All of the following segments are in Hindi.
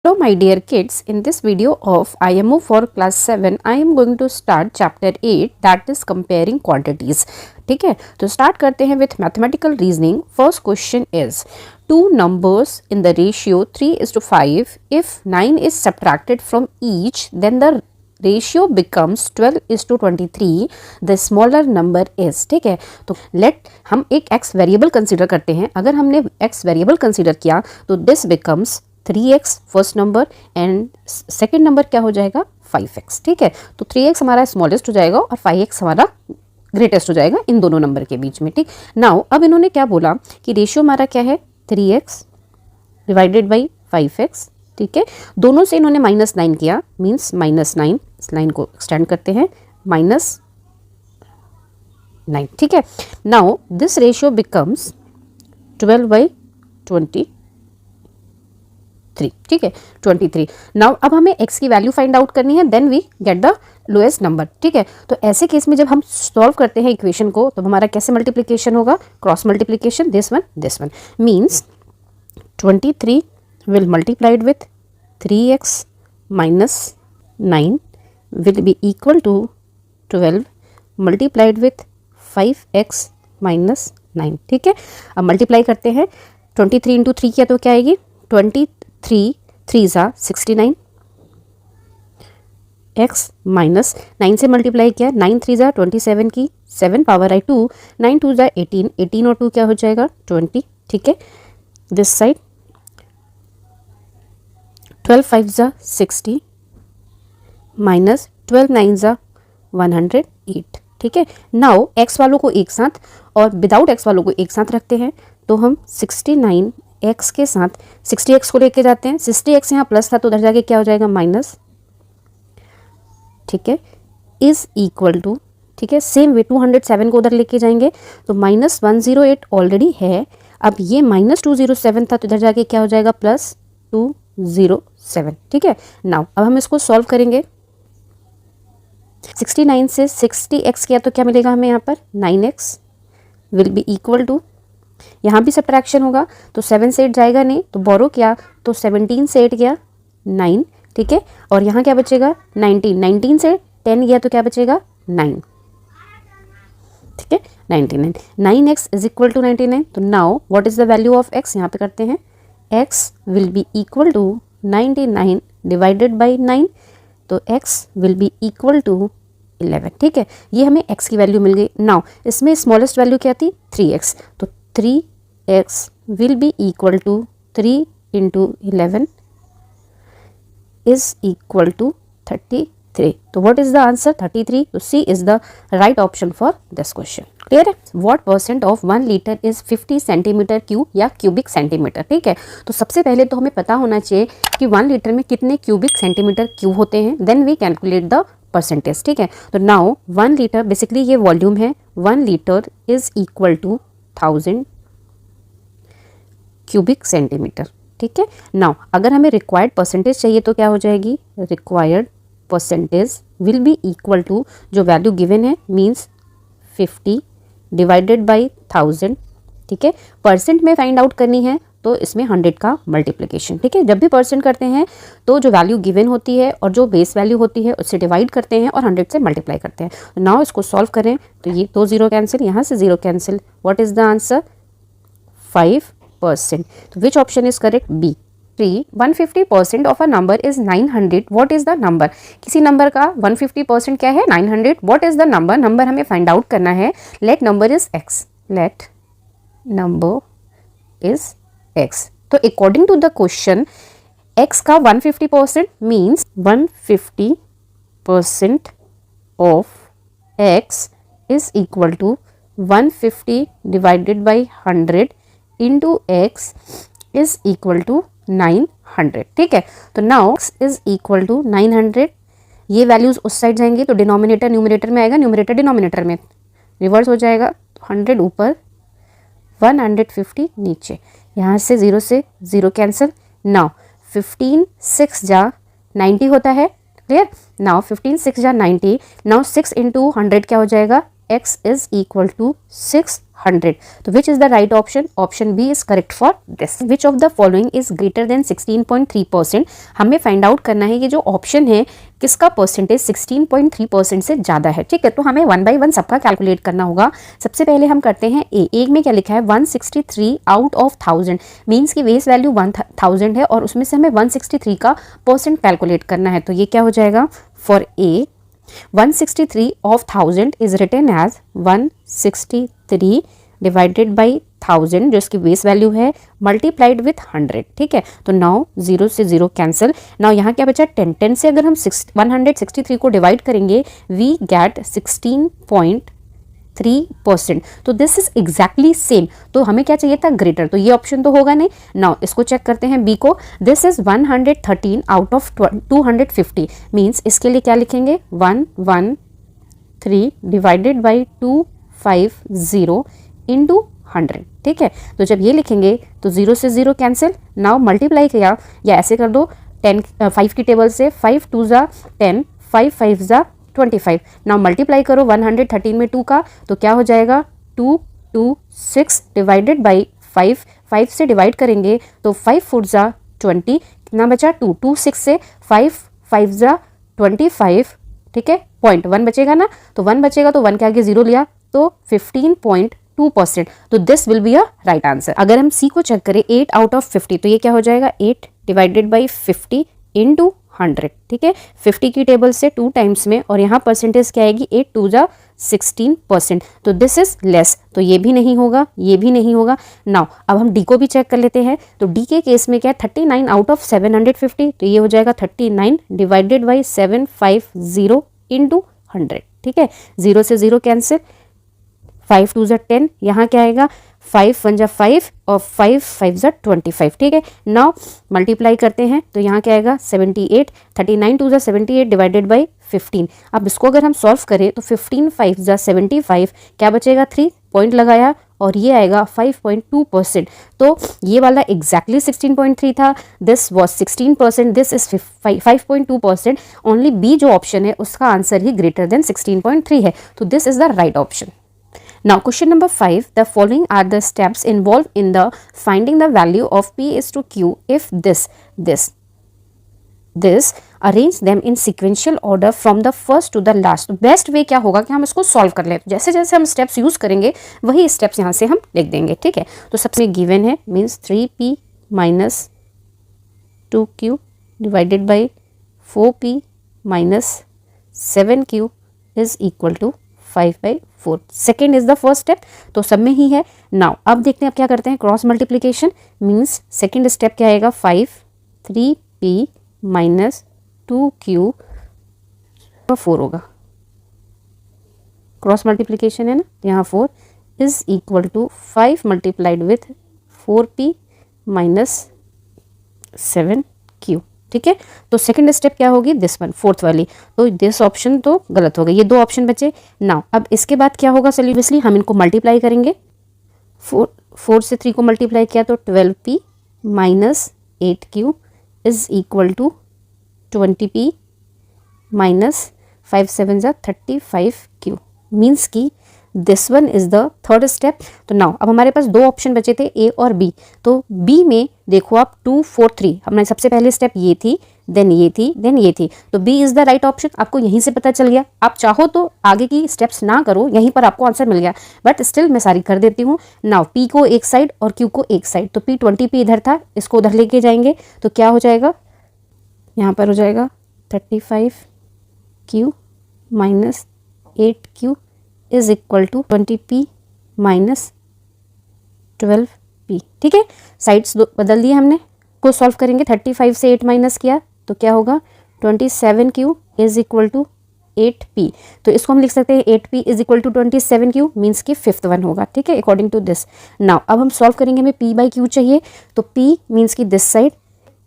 Hello my dear kids, in this video of IMO for class 7 I am going to start chapter 8 that is comparing quantities. ठीक है, तो start करते हैं with mathematical reasoning. First question is two numbers in the ratio 3:5. If 9 is subtracted from each, then the ratio becomes 12:23. The smaller number is. ठीक है, तो लेट हम एक x वेरिएबल कंसिडर करते हैं. अगर हमने x वेरिएबल कंसिडर किया तो this becomes 3x first number and second number क्या हो जाएगा 5x. ठीक है, तो 3x हमारा स्मॉलेस्ट हो जाएगा और 5x हमारा ग्रेटेस्ट हो जाएगा इन दोनों नंबर के बीच में. ठीक, नाउ अब इन्होंने क्या बोला कि रेशियो हमारा क्या है 3x डिवाइडेड बाई 5x. ठीक है, दोनों से इन्होंने -9 किया, मीन्स -9. इस लाइन को एक्सटेंड करते हैं -9. ठीक है, नाउ दिस रेशियो बिकम्स 12/23. ठीक है, 23. नाउ अब हमें x की वैल्यू फाइंड आउट करनी है, then we get the lowest number. ठीक है, तो ऐसे केस में जब हम सॉल्व करते हैं इक्वेशन को तो हमारा कैसे मल्टीप्लिकेशन होगा, cross multiplication. This one means 23 will multiplied with 3x minus 9 will be equal to 12 multiplied with 5x minus 9. ठीक है, अब मल्टीप्लाई करते हैं. 23 इंटू 3 किया तो क्या आएगी 23 3 ज़ा 69 x माइनस 9 से मल्टीप्लाई किया 9 3 ज़ा 27 की 7 पावर आई 2 9 2 ज़ा 18 18 और 2 क्या हो जाएगा 20. ठीक है, दिस साइड 12 5 ज़ा 60 माइनस 12 9 ज़ा 108. ठीक है, नाउ x वालों को एक साथ और विदाउट x वालों को एक साथ रखते हैं तो हम 69x के साथ 60x को लेके जाते हैं. 60x यहाँ प्लस था तो उधर जाके क्या हो जाएगा माइनस. ठीक है, इज इक्वल टू. ठीक है, सेम वे 207 को उधर लेके जाएंगे तो -108 ऑलरेडी है. अब ये -207 था तो इधर जाके क्या हो जाएगा +207. ठीक है, नाउ अब हम इसको सॉल्व करेंगे. 69 से 60x किया तो क्या मिलेगा हमें यहाँ पर 9x will be equal to, यहाँ भी सब्ट्रैक्शन होगा तो 7 से 8 जाएगा नहीं तो बोरो किया तो 17 से 8 गया 9. ठीक है, और यहाँ क्या बचेगा 19 19 से 10 गया तो क्या बचेगा 9. ठीक है, 99 9x इज इक्वल टू 99. तो now what is the value of x, यहाँ पे करते हैं x will be equal to 99 divided by 9 तो x will be equal to 11. ठीक है, ये हमें x की वैल्यू मिल गई. नाउ इसमें स्मॉलेस्ट वैल्यू क्या थी 3x तो 3x will be equal to 3 into 11 is equal to 33. तो व्हाट इज द आंसर 33. तो C is the right option for this question. Clear है. What percent of 1 litre is 50 centimetre cube या क्यूबिक सेंटीमीटर. ठीक है, तो सबसे पहले तो हमें पता होना चाहिए कि 1 लीटर में कितने क्यूबिक सेंटीमीटर क्यूब होते हैं, then we calculate the percentage. ठीक है, तो नाउ 1 लीटर बेसिकली ये वॉल्यूम है. 1 litre is equal to 1000 cubic centimetre. ठीक है, नाउ अगर हमें रिक्वायर्ड परसेंटेज चाहिए तो क्या हो जाएगी required percentage will be equal to जो वैल्यू गिवन है मीन्स 50 डिवाइडेड बाई 1000. ठीक है, परसेंट में फाइंड आउट करनी है तो इसमें 100 का मल्टीप्लिकेशन. ठीक है, जब भी परसेंट करते हैं तो जो वैल्यू गिवन होती है और जो बेस वैल्यू होती है उससे डिवाइड करते हैं और 100 से मल्टीप्लाई करते हैं. नाउ इसको सॉल्व करें तो ये 2 0 कैंसिल, यहाँ से 0 cancel. What is the answer 5%. तो which option is correct B. 150% of a number is 900. What is the number, किसी नंबर का 150% क्या है 900. What is the number, number हमें फाइंड आउट करना है. Let number is x. Let number is x. तो according to the question x का 150% means 150% of x is equal to 150 divided by 100 into x is equal to 900. ठीक है, तो now x is equal to 900. ये वैल्यूज उस साइड जाएंगे तो डिनोमिनेटर न्यूमरेटर में आएगा, न्यूमरेटर डिनोमिनेटर में रिवर्स हो जाएगा. 100 ऊपर 150 नीचे, यहाँ से 0 से 0 कैंसिल. नाउ 15 6 जा 90 होता है. क्लियर. नाउ 15 6 जा 90. नाउ 6 इंटू 100 क्या हो जाएगा x इज इक्वल टू 6 100. तो which is the right option? Option B is correct for this. Which of the following is greater than 16.3%? हमें फाइंड आउट करना है कि जो ऑप्शन है किसका परसेंटेज 16.3% से ज्यादा है. ठीक है, तो हमें 1 by 1 सबका कैलकुलेट करना होगा. सबसे पहले हम करते हैं ए में क्या लिखा है 163 आउट ऑफ 1000 मीन्स की बेस वैल्यू 1000 है और उसमें से हमें 163 का परसेंट कैलकुलेट करना है. तो ये क्या हो जाएगा for a 163 of 1000 is written as 163 divided by 1000 जो इसकी बेस वैल्यू है मल्टीप्लाइड विथ 100. ठीक है, तो नाउ 0 से 0 कैंसिल. नाउ यहाँ क्या बचा 10 से अगर हम 163 को डिवाइड करेंगे वी गेट 16.3%. तो दिस इज एग्जैक्टली सेम. तो हमें क्या चाहिए था ग्रेटर, तो ये ऑप्शन तो होगा नहीं. नाउ इसको चेक करते हैं बी को. This is 113 out of 250 means इसके लिए क्या लिखेंगे 113 डिवाइडेड बाई 250 इंटू 100. ठीक है, तो जब ये लिखेंगे तो 0 से 0 कैंसिल. नाउ मल्टीप्लाई किया या ऐसे कर दो 5 की टेबल से 5 2 ज़ा 10 5 5 ज़ा 25. नाउ मल्टीप्लाई करो 113 में 2 का तो क्या हो जाएगा 226 डिवाइडेड बाई 5 से डिवाइड करेंगे तो 5 4 ज़ा 20 कितना बचा 2 6 से 5 5 ज़ा 25. ठीक है, 0.1 बचेगा ना, तो 1 बचेगा तो 1 के आगे 0 लिया तो 15.2%. तो this will be a right answer. अगर हम सी को चेक करें 8 आउट ऑफ 50 तो ये क्या हो जाएगा 8 डिवाइडेड बाई 50 इंटू 100. ठीक है, 50 की टेबल से 2 टाइम्स में और यहाँ परसेंटेज क्या आएगी 8 2 जा 16%. तो दिस इज लेस. तो ये भी नहीं होगा, ये भी नहीं होगा. नाउ अब हम डी को भी चेक कर लेते हैं. तो डी के केस में क्या है 39 आउट ऑफ 750 तो ये हो जाएगा 39 डिवाइडेड बाई 750 इंटू 100. ठीक है, 0 से 0 कैंसिल. 5 2 ज़ा 10 यहाँ क्या आएगा 5 1 ज़ा 5 और 5 5 ज़ा 25. ठीक है, नाउ मल्टीप्लाई करते हैं तो यहाँ क्या आएगा 78 39 2 ज़ा 78 डिवाइडेड बाई 15. अब इसको अगर हम सॉल्व करें तो 15 5 ज़ा 75 क्या बचेगा 3 पॉइंट लगाया और ये आएगा 5.2%. तो ये वाला एग्जैक्टली 16.3 था. This was 16%. This is 5.2%. Only B जो ऑप्शन है उसका आंसर ही ग्रेटर देन 16.3 है. तो this is the right option. Now question number 5, the following are the steps involved in the finding the value of P is to Q if this arrange them in sequential order from the first to the last. तो बेस्ट वे क्या होगा कि हम इसको सॉल्व कर लें. जैसे जैसे हम स्टेप्स यूज करेंगे वही स्टेप्स यहाँ से हम लिख देंगे. ठीक है, तो सबसे गिवन है means 3P minus 2Q divided by 4P minus 7Q is equal to 5/4. Second is the first step, तो सब में ही है. नाउ अब देखते हैं अब क्या करते हैं cross multiplication means second step क्या आएगा 5 3P माइनस 2Q 4 होगा. क्रॉस मल्टीप्लीकेशन है ना, यहाँ 4 is equal to 5 multiplied with 4P minus 7Q. ठीक है, तो सेकंड स्टेप क्या होगी दिस वन फोर्थ वाली. तो दिस ऑप्शन तो गलत हो गया, ये 2 ऑप्शन बचे. नाउ अब इसके बाद क्या होगा सोल्यूशनली हम इनको मल्टीप्लाई करेंगे. 4 से 3 को मल्टीप्लाई किया तो 12P minus 8Q is equal to 20P minus 5 7 ज़ा 35Q मीन्स की this one is the third step. तो नाउ अब हमारे पास 2 ऑप्शन बचे थे ए और बी. तो बी में देखो आप 2 4 3 हमने सबसे पहले स्टेप ये थी देन ये थी देन ये थी. तो B is the right option. आपको यहीं से पता चल गया. आप चाहो तो आगे की स्टेप्स ना करो, यहीं पर आपको आंसर मिल गया, बट स्टिल मैं सारी कर देती हूँ. नाउ पी को एक साइड और क्यू को एक साइड. तो पी 20P इधर था, इसको उधर लेके जाएंगे तो क्या हो जाएगा यहाँ पर हो जाएगा 35Q minus 8Q is equal to 20P minus 12P. ठीक है, साइड्स बदल दिए हमने. को सॉल्व करेंगे 35 से 8 माइनस किया तो क्या होगा 27Q is equal to 8P. तो इसको हम लिख सकते हैं 8P is equal to 27Q means की फिफ्थ वन होगा. ठीक है, अकॉर्डिंग टू दिस. नाउ अब हम सॉल्व करेंगे, हमें P बाई Q चाहिए. तो P मीन्स की this side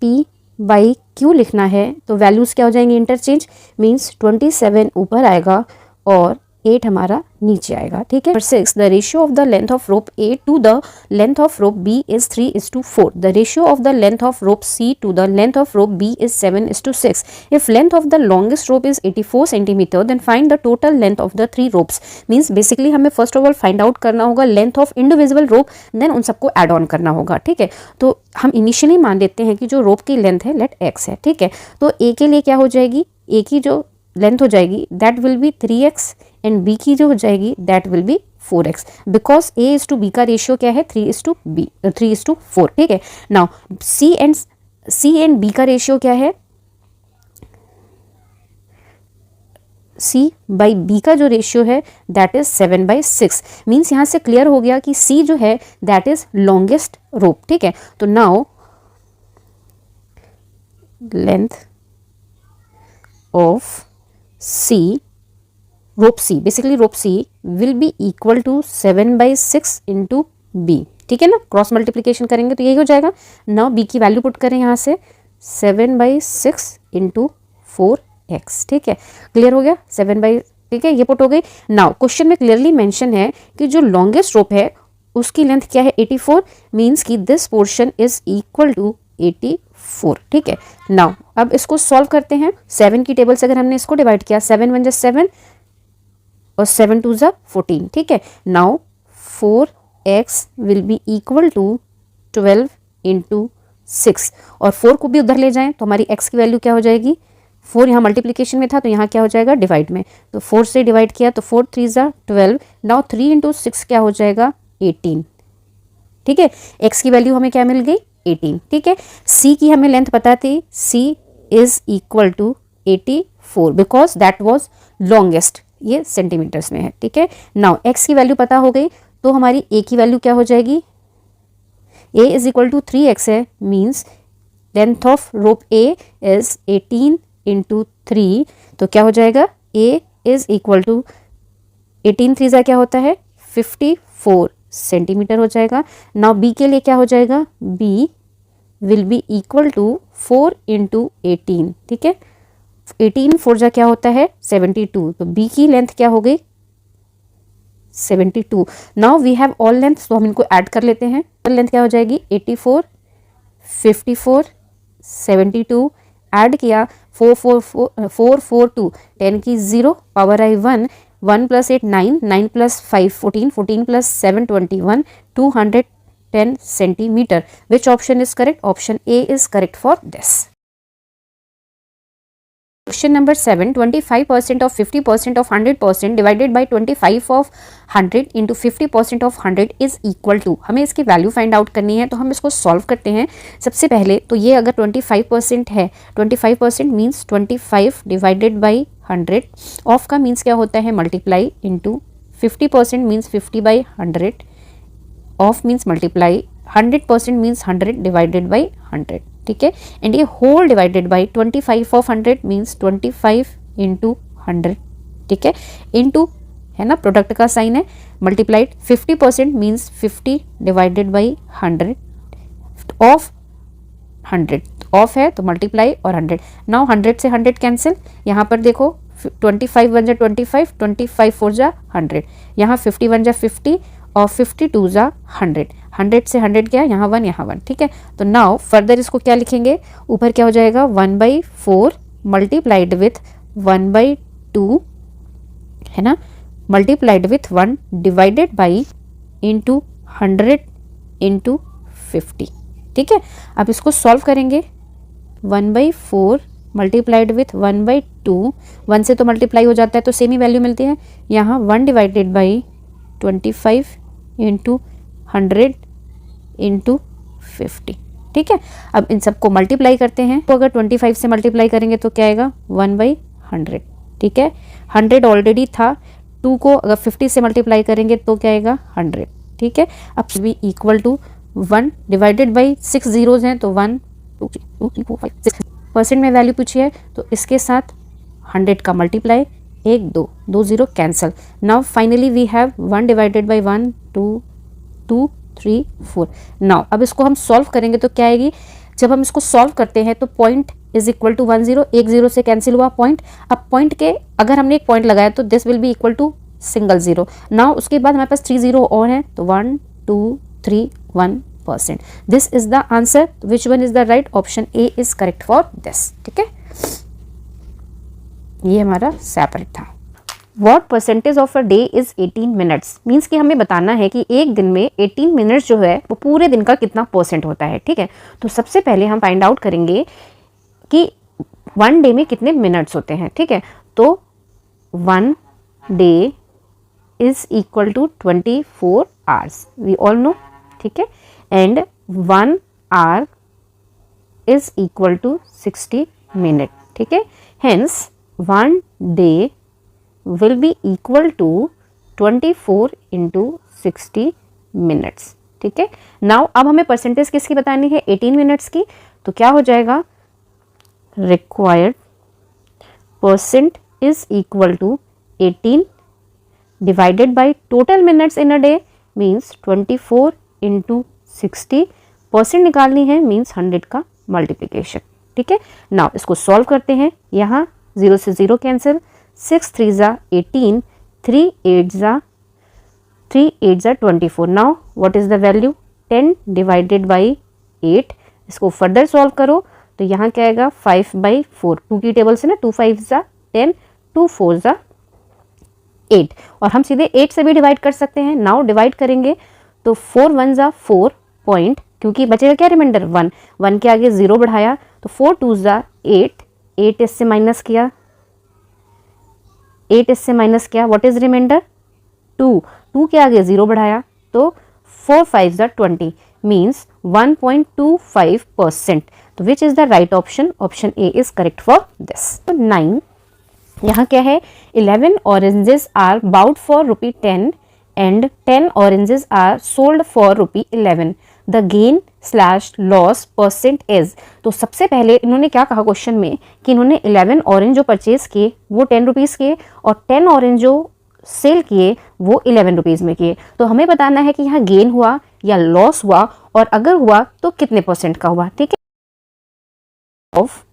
P by Q लिखना है तो वैल्यूज़ क्या हो जाएंगे इंटरचेंज मीन्स 27 ऊपर आएगा और 8 हमारा नीचे आएगा, ठीक है। Number 6, the ratio of the length of rope A to the length of rope B is 3:4. The ratio of the length of rope C to the length of rope B is 7:6. If length of the longest rope is 84 centimetre then find the total length of the 3 ropes. Means basically हमें first of all find out करना होगा length of individual rope, then उन सबको एड ऑन करना होगा, ठीक है। तो हम इनिशियली मान लेते हैं कि जो रोप की लेंथ है लेट x है, ठीक है। तो a के लिए क्या हो जाएगी, a की जो लेंथ हो जाएगी that will be 3x and b की जो हो जाएगी that will be 4x, because a is to b का रेशियो क्या है 3:4, ठीक है। नाउ c एंड b का रेशियो क्या है, c बाई b का जो रेशियो है दैट इज 7/6. मीन्स यहाँ से क्लियर हो गया कि c जो है दैट इज लॉन्गेस्ट रोप, ठीक है। तो now length of C, rope C, basically rope C will be equal to 7/6 into B, ठीक है ना। क्रॉस मल्टीप्लीकेशन करेंगे तो यही हो जाएगा। नाउ B की वैल्यू पुट करें यहाँ से 7/6 into 4x, ठीक है। क्लियर हो गया 7 ठीक है, ये पुट हो गई। नाउ क्वेश्चन में क्लियरली मेंशन है कि जो लॉन्गेस्ट रोप है उसकी लेंथ क्या है 84, मीन्स कि this portion is equal to 84, ठीक है। नाउ अब इसको सॉल्व करते हैं। 7 की टेबल से अगर हमने इसको डिवाइड किया 7 1 7 और 7 2 14, ठीक है। Now 4x will be equal to 12 into 6 और 4 को भी उधर ले जाएं तो हमारी x की वैल्यू क्या हो जाएगी, 4 यहाँ मल्टीप्लीकेशन में था तो यहाँ क्या हो जाएगा डिवाइड में, तो 4 से डिवाइड किया तो 4 3 12. नाउ 3 इंटू 6 क्या हो जाएगा 18, ठीक है। x की वैल्यू हमें क्या मिल गई 18, ठीक है। c की हमें लेंथ पता थी, c is equal to 84 because that was longest, ये सेंटीमीटर्स में है, ठीक है। नाउ x की वैल्यू पता हो गई तो हमारी a की वैल्यू क्या हो जाएगी, a is equal to 3x है, means length of rope a is 18 into 3, तो क्या हो जाएगा a इज इक्वल टू 18 3 क्या होता है 54 सेंटीमीटर हो जाएगा। नाउ b के लिए क्या हो जाएगा, b will be equal to 4 into 18, ठीक है। 18 4 क्या होता है 72, तो b की लेंथ क्या हो गई 72. Now we have all length, तो हम इनको ऐड कर लेते हैं। लेंथ क्या हो जाएगी 84 54 72, ऐड किया 4 4 2 10 की 0 power I 1 1 + 8 9 9 + 5 14 14 + 7 21 210 centimeter. Which option is correct? Option A is correct for this. Question number 7, 25% of 50% of 100% divided by 25 of 100 into 50% of 100 is equal to. हमें इसकी वैल्यू फाइंड आउट करनी है तो हम इसको सॉल्व करते हैं। सबसे पहले तो ये अगर 25% है, 25% मीन्स 25 डिवाइडेड बाई 100, ऑफ का मीन्स क्या होता है multiply, into 50% means 50/100, of means multiply, 100% means 100 divided by 100, ठीक है। एंड ये whole divided by 25 of 100 means 25 into 100, ठीक है, इंटू है ना प्रोडक्ट का साइन है, multiplied 50% means 50 divided by 100 of 100, of है तो मल्टीप्लाई और 100. नाउ 100 से 100 कैंसिल, यहाँ पर देखो 25 1 = 25, 25 4 = 100, यहाँ 50 1 = 50 और 52 = 100, 100 से 100 क्या, यहाँ 1 यहाँ 1, ठीक है। तो नाउ फर्दर इसको क्या लिखेंगे, ऊपर क्या हो जाएगा 1/4 मल्टीप्लाइड विथ 1/2 है ना, multiplied with 1 divided by into 100 into 50, ठीक है। अब इसको सॉल्व करेंगे, 1/4 मल्टीप्लाइड विथ 1/2, 1 से तो मल्टीप्लाई हो जाता है तो सेम ही वैल्यू मिलती है, यहाँ 1 डिवाइडेड बाई 25 इंटू 100 इंटू 50, ठीक है। अब इन सबको मल्टीप्लाई करते हैं, तो अगर 25 से मल्टीप्लाई करेंगे तो क्या आएगा 1/100, ठीक है। 100 ऑलरेडी था, 2 को अगर 50 से मल्टीप्लाई करेंगे तो क्या आएगा 100, ठीक है। अब भी equal to 1 divided by 6 zeros हैं तो 1 2 3 4 5 6 परसेंट में वैल्यू पूछी है तो इसके साथ 100 का multiply, 1 2 2 0 cancel. Now finally we have 1 divided by 1 2 2 3 4. Now अब इसको हम सॉल्व करेंगे तो क्या आएगी, जब हम इसको सॉल्व करते हैं तो पॉइंट इज इक्वल टू 1 0, 1 0 से कैंसिल हुआ पॉइंट। अब पॉइंट के अगर हमने एक पॉइंट लगाया तो this will be equal to single zero. Now उसके बाद हमारे पास 3 जीरो और हैं, तो 1 2 3 1%। This is the answer. Which one is the right? Option A is correct for this. ठीक है, ये हमारा सेपरेट था। What percentage of a day is 18 minutes? Means कि हमें बताना है कि एक दिन में 18 मिनट्स जो है वो पूरे दिन का कितना परसेंट होता है। ठीक है, तो सबसे पहले हम फाइंड आउट करेंगे कि वन डे में कितने मिनट्स होते हैं। ठीक है, तो 1 day is equal to 24 hours, we all know. ठीक है, and 1 hour is equal to 60 minute. ठीक है, hence 1 day will be equal to 24 into 60 minutes। ठीक है, नाउ अब हमें परसेंटेज किसकी बतानी है? 18 मिनट्स की। तो क्या हो जाएगा? Required percent is equal to 18 divided by total minutes in a day, means 24 into 60। Percent निकालनी है मीन्स 100 का मल्टीप्लीकेशन। ठीक है, नाउ इसको सॉल्व करते हैं। यहाँ 0 से 0 कैंसिल, 6 3 जा 18, 3 8 जा 24। Now what is the value? 10 divided by 8। इसको फर्दर सॉल्व करो तो यहाँ क्या आएगा? 5/4। 2 की टेबल से ना, 2 5 जा 10, 2 4 जा 8, और हम सीधे 8 से भी डिवाइड कर सकते हैं। नाउ डिवाइड करेंगे तो 4 1 जा 4 पॉइंट, क्योंकि बचेगा क्या रिमाइंडर? 1। 1 के आगे 0 बढ़ाया तो 4 2 जा 8, 8 इससे माइनस किया, 8 इससे माइनस किया, व्हाट इज रिमाइंडर? 2। 2 के आगे 0 बढ़ाया तो 4 5 जा 20, मीन्स 1.25%। तो which is the right option? Option A is correct for this. 9, यहाँ क्या है? 11 oranges are bought for ₹10 and 10 oranges are sold for ₹11। The gain slash loss percent is. तो सबसे पहले इन्होंने क्या कहा क्वेश्चन में कि इन्होंने 11 ऑरेंज जो परचेज किए वो 10 रुपीज़ के, और 10 ऑरेंज जो सेल किए वो 11 रुपीज़ में किए। तो हमें बताना है कि यहाँ गेन हुआ या लॉस हुआ, और अगर हुआ तो कितने परसेंट का हुआ। ठीक है, ऑफ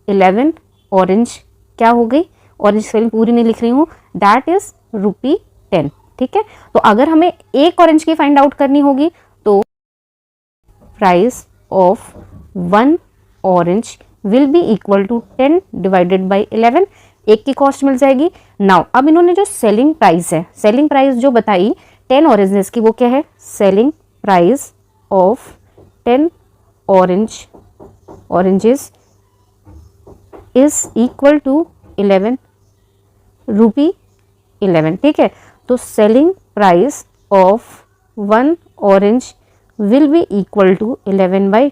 11 ऑरेंज क्या हो गई? ऑरेंज सेल पूरी नहीं लिख रही हूँ, दैट इज ₹10। ठीक है, तो अगर हमें एक ऑरेंज की फाइंड आउट करनी होगी तो price of 1 orange will be equal to 10 divided by 11। एक की कॉस्ट मिल जाएगी। नाउ अब इन्होंने जो सेलिंग प्राइस है, सेलिंग प्राइस जो बताई 10 ऑरेंजेस की, वो क्या है? Selling price of 10 oranges is equal to 11 rupee 11। ठीक है, तो selling price of 1 orange will be equal to 11/10।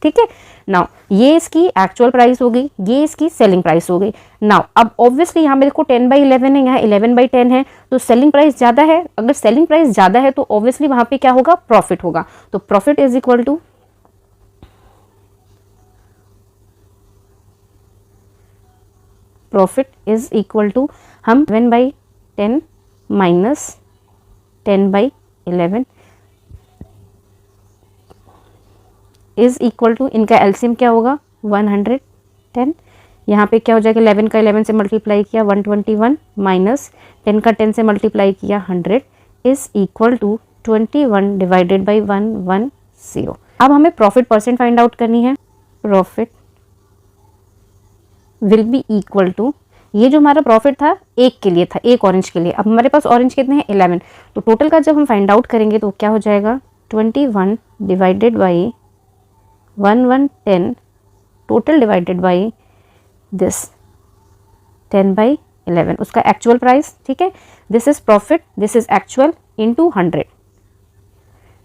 ठीक है, नाउ ये इसकी एक्चुअल प्राइस हो गई, ये इसकी सेलिंग प्राइस हो गई। नाउ अब ऑब्वियसली यहाँ मेरे को 10/11 है, यहाँ 11/10 है, तो सेलिंग प्राइस ज़्यादा है। अगर सेलिंग प्राइस ज़्यादा है तो ऑब्वियसली वहाँ पे क्या होगा? प्रॉफिट होगा। तो प्रॉफिट इज इक्वल टू हम 11/10 माइनस 10/11 इज इक्वल टू, इनका एलसीएम क्या होगा? 110। यहाँ पे क्या हो जाएगा? 11 का 11 से मल्टीप्लाई किया 121, माइनस 10 का 10 से मल्टीप्लाई किया 100 is equal to 21 divided by 110। अब हमें प्रॉफिट परसेंट फाइंड आउट करनी है। Profit will be equal to, ये जो हमारा प्रॉफिट था एक के लिए था, एक ऑरेंज के लिए। अब हमारे पास ऑरेंज कितने हैं? 11। तो टोटल का जब हम फाइंड आउट करेंगे तो क्या हो जाएगा? 21 divided by 110 total divided by this 10/11, उसका एक्चुअल प्राइस। ठीक है, this is profit, this is actual into 100।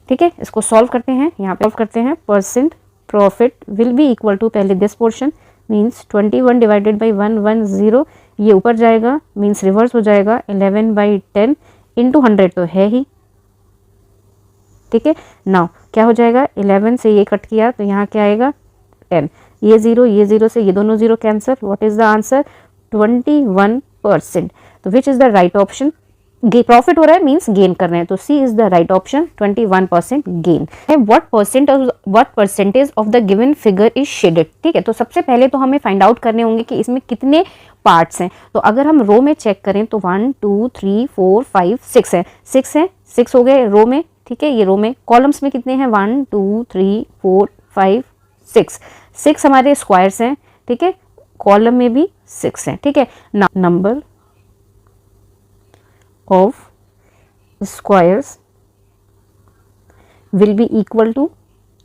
ठीक है, इसको सॉल्व करते हैं। यहाँ पे सॉल्व करते हैं। Percent profit will be equal to, पहले this portion means 21 divided by 110, ये ऊपर जाएगा मीन्स रिवर्स हो जाएगा 11/10 इंटू 100 तो है ही। ठीक है, नाउ क्या हो जाएगा? 11 से ये कट किया तो यहाँ क्या आएगा? 10। ये 0 से ये दोनों 0 cancel. What is the answer? 21%। तो which is the right option? Profit हो रहा है मीन्स गेन कर रहे हैं, तो C is the right option, 21% gain. What percentage of the given figure is shaded? ठीक है, तो सबसे पहले तो हमें फाइंड आउट करने होंगे कि इसमें कितने पार्ट्स हैं। तो अगर हम रो में चेक करें तो 1 2 3 4 5 6 है, 6 हो गए रो में, ठीक है। ये रो में, कॉलम्स में कितने हैं 1 2 3 4 5 6 हमारे स्क्वायर्स हैं, ठीक है। कॉलम में भी 6 हैं, ठीक है। Number of squares will be equal to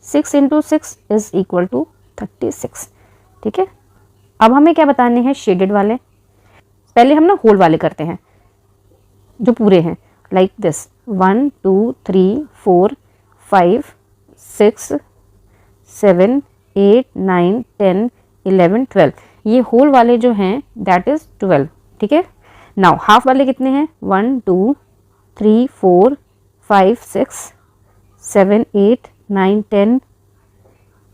6 into 6 is equal to 36, ठीक है। अब हमें क्या बताने हैं, शेडेड वाले। पहले हम ना होल वाले करते हैं जो पूरे हैं, लाइक दिस 1 2 3 4 5 6 7 8 9 10 11 12, ये होल वाले जो हैं दैट इज 12, ठीक है। नाउ हाफ वाले कितने हैं 1 2 3 4 5 6 7 8 9 10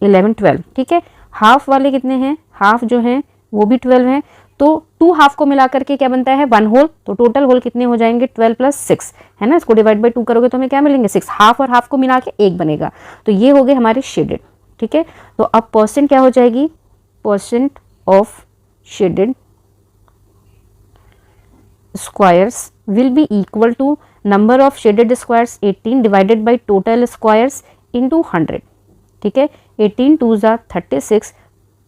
11 12, ठीक है। हाफ वाले कितने हैं, हाफ जो हैं वो भी 12 हैं, तो 2 हाफ को मिला करके क्या बनता है 1 होल, तो टोटल होल कितने हो जाएंगे 12 प्लस 6, है ना। इसको डिवाइड बाय 2 करोगे तो हमें क्या मिलेंगे 6, हाफ और हाफ को मिला के 1 बनेगा। तो ये हो गए हमारे शेडेड, ठीक है। तो अब परसेंट क्या हो जाएगी, percent of shaded squares will be equal to number of shaded squares 18 divided by total squares into 100, ठीक है। 18 2 ज़ा 36,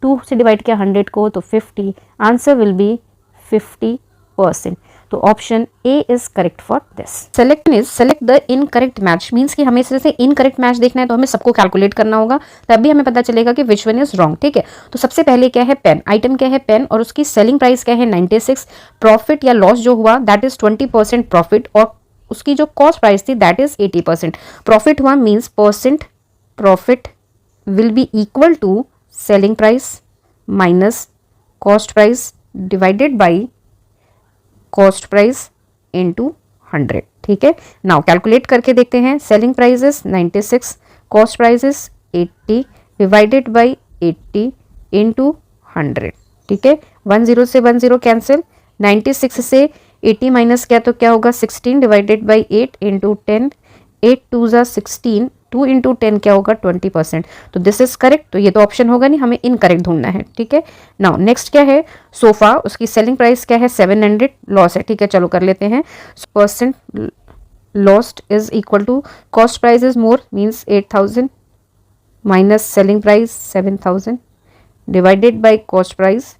2 से डिवाइड किया 100 को तो 50, आंसर विल बी 50%। तो option A is correct for this. Select the incorrect match, means कि हमें इससे इनकरेक्ट मैच देखना है तो हमें सबको कैलकुलेट करना होगा, तभी हमें पता चलेगा कि विच वन इज रॉन्ग, ठीक है। तो सबसे पहले क्या है पेन, आइटम क्या है पेन, और उसकी सेलिंग प्राइस क्या है 96, प्रॉफिट या लॉस जो हुआ दैट इज 20% प्रॉफिट, और उसकी जो कॉस्ट प्राइस थी दैट इज 80%। प्रॉफिट हुआ means percent profit will be equal to selling price minus cost price divided by cost price into 100, ठीक है। नाउ कैलकुलेट करके देखते हैं, selling price is 96, cost price is 80 divided by 80 into 100, ठीक है। 10 से 10 कैंसिल, 96 से 80 माइनस किया तो क्या होगा 16 डिवाइडेड बाई 8 इंटू 10, 8 2 ज़ा 16, 2 इंटू 10 क्या होगा 20%। तो दिस इज करेक्ट, तो ये तो ऑप्शन होगा नहीं, हमें इनकरेक्ट ढूंढना है, ठीक है। नाउ नेक्स्ट क्या है सोफा, उसकी सेलिंग प्राइस क्या है 700, लॉस है, ठीक है। चलो कर लेते हैं, percent lost is equal to cost price is more means 8000 minus selling price 7000 divided by cost price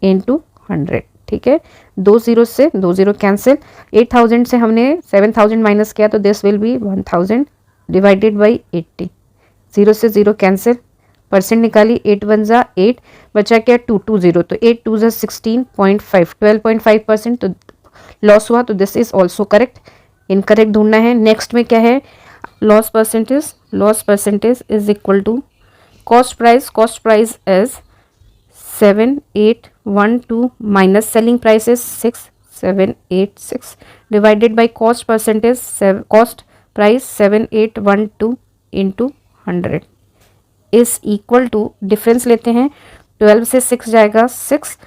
into 100, ठीक है। 2 0 से 2 0 कैंसिल, 8000 से हमने 7000 माइनस किया तो this will B 1000 divided by 80, 0 से 0 कैंसिल, परसेंट निकाली 8 1 ज़ा 8, बचा क्या 2 2 0, तो 8 2 ज़ा 16.5, 12.5%, तो लॉस हुआ, तो this is also correct. Incorrect ढूंढना है। नेक्स्ट में क्या है loss percentage is equal to cost price is 7812 minus selling price is 6786 divided by cost percentage cost price 7812 into 100 is equal to, difference लेते हैं, 12 से 6 जाएगा 6,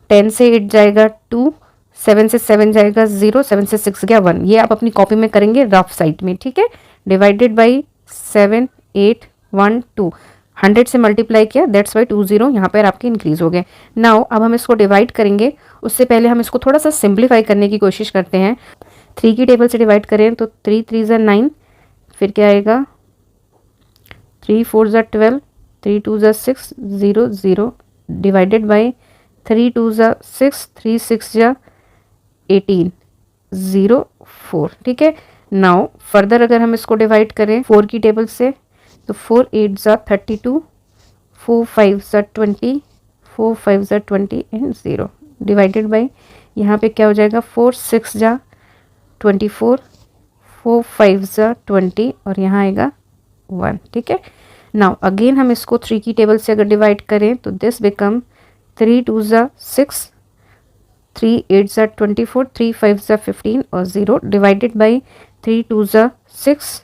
10 से 8 जाएगा 2, 7 से 7 जाएगा 0, 7 से 6 गया 1, ये आप अपनी कॉपी में करेंगे रफ साइड में, ठीक है। डिवाइडेड बाई 7812, 100 से मल्टीप्लाई किया दैट्स वाई 20 यहाँ पर आपके इंक्रीज हो गए। नाउ अब हम इसको डिवाइड करेंगे, उससे पहले हम इसको थोड़ा सा सिंप्लीफाई करने की कोशिश करते हैं। 3 की टेबल से डिवाइड करें तो 3 3 ज़ा 9, फिर क्या आएगा 3 4 ज़ा 12, 3 2 ज़ा 6 0 0 डिवाइडेड बाई 3 2 ज़ा 6, 3 6 ज़ा 18 0 4, ठीक है। नाउ फर्दर अगर हम इसको डिवाइड करें 4 की टेबल से तो 4 8 ज़ा 32, 4 5 ज़ा 20, 4 5 ज़ा 20 एंड 0 डिवाइडेड बाई यहाँ पे क्या हो जाएगा 4 6 ज़ा 24, 4 5 ज़ा 20 और यहाँ आएगा 1, ठीक है। नाउ अगेन हम इसको 3 की टेबल से अगर डिवाइड करें तो दिस बिकम 3 2 ज़ा 6, 3 8 ज़ा 24, 3 5 ज़ा 15 और 0 डिवाइडेड बाई 3 2 ज़ा 6,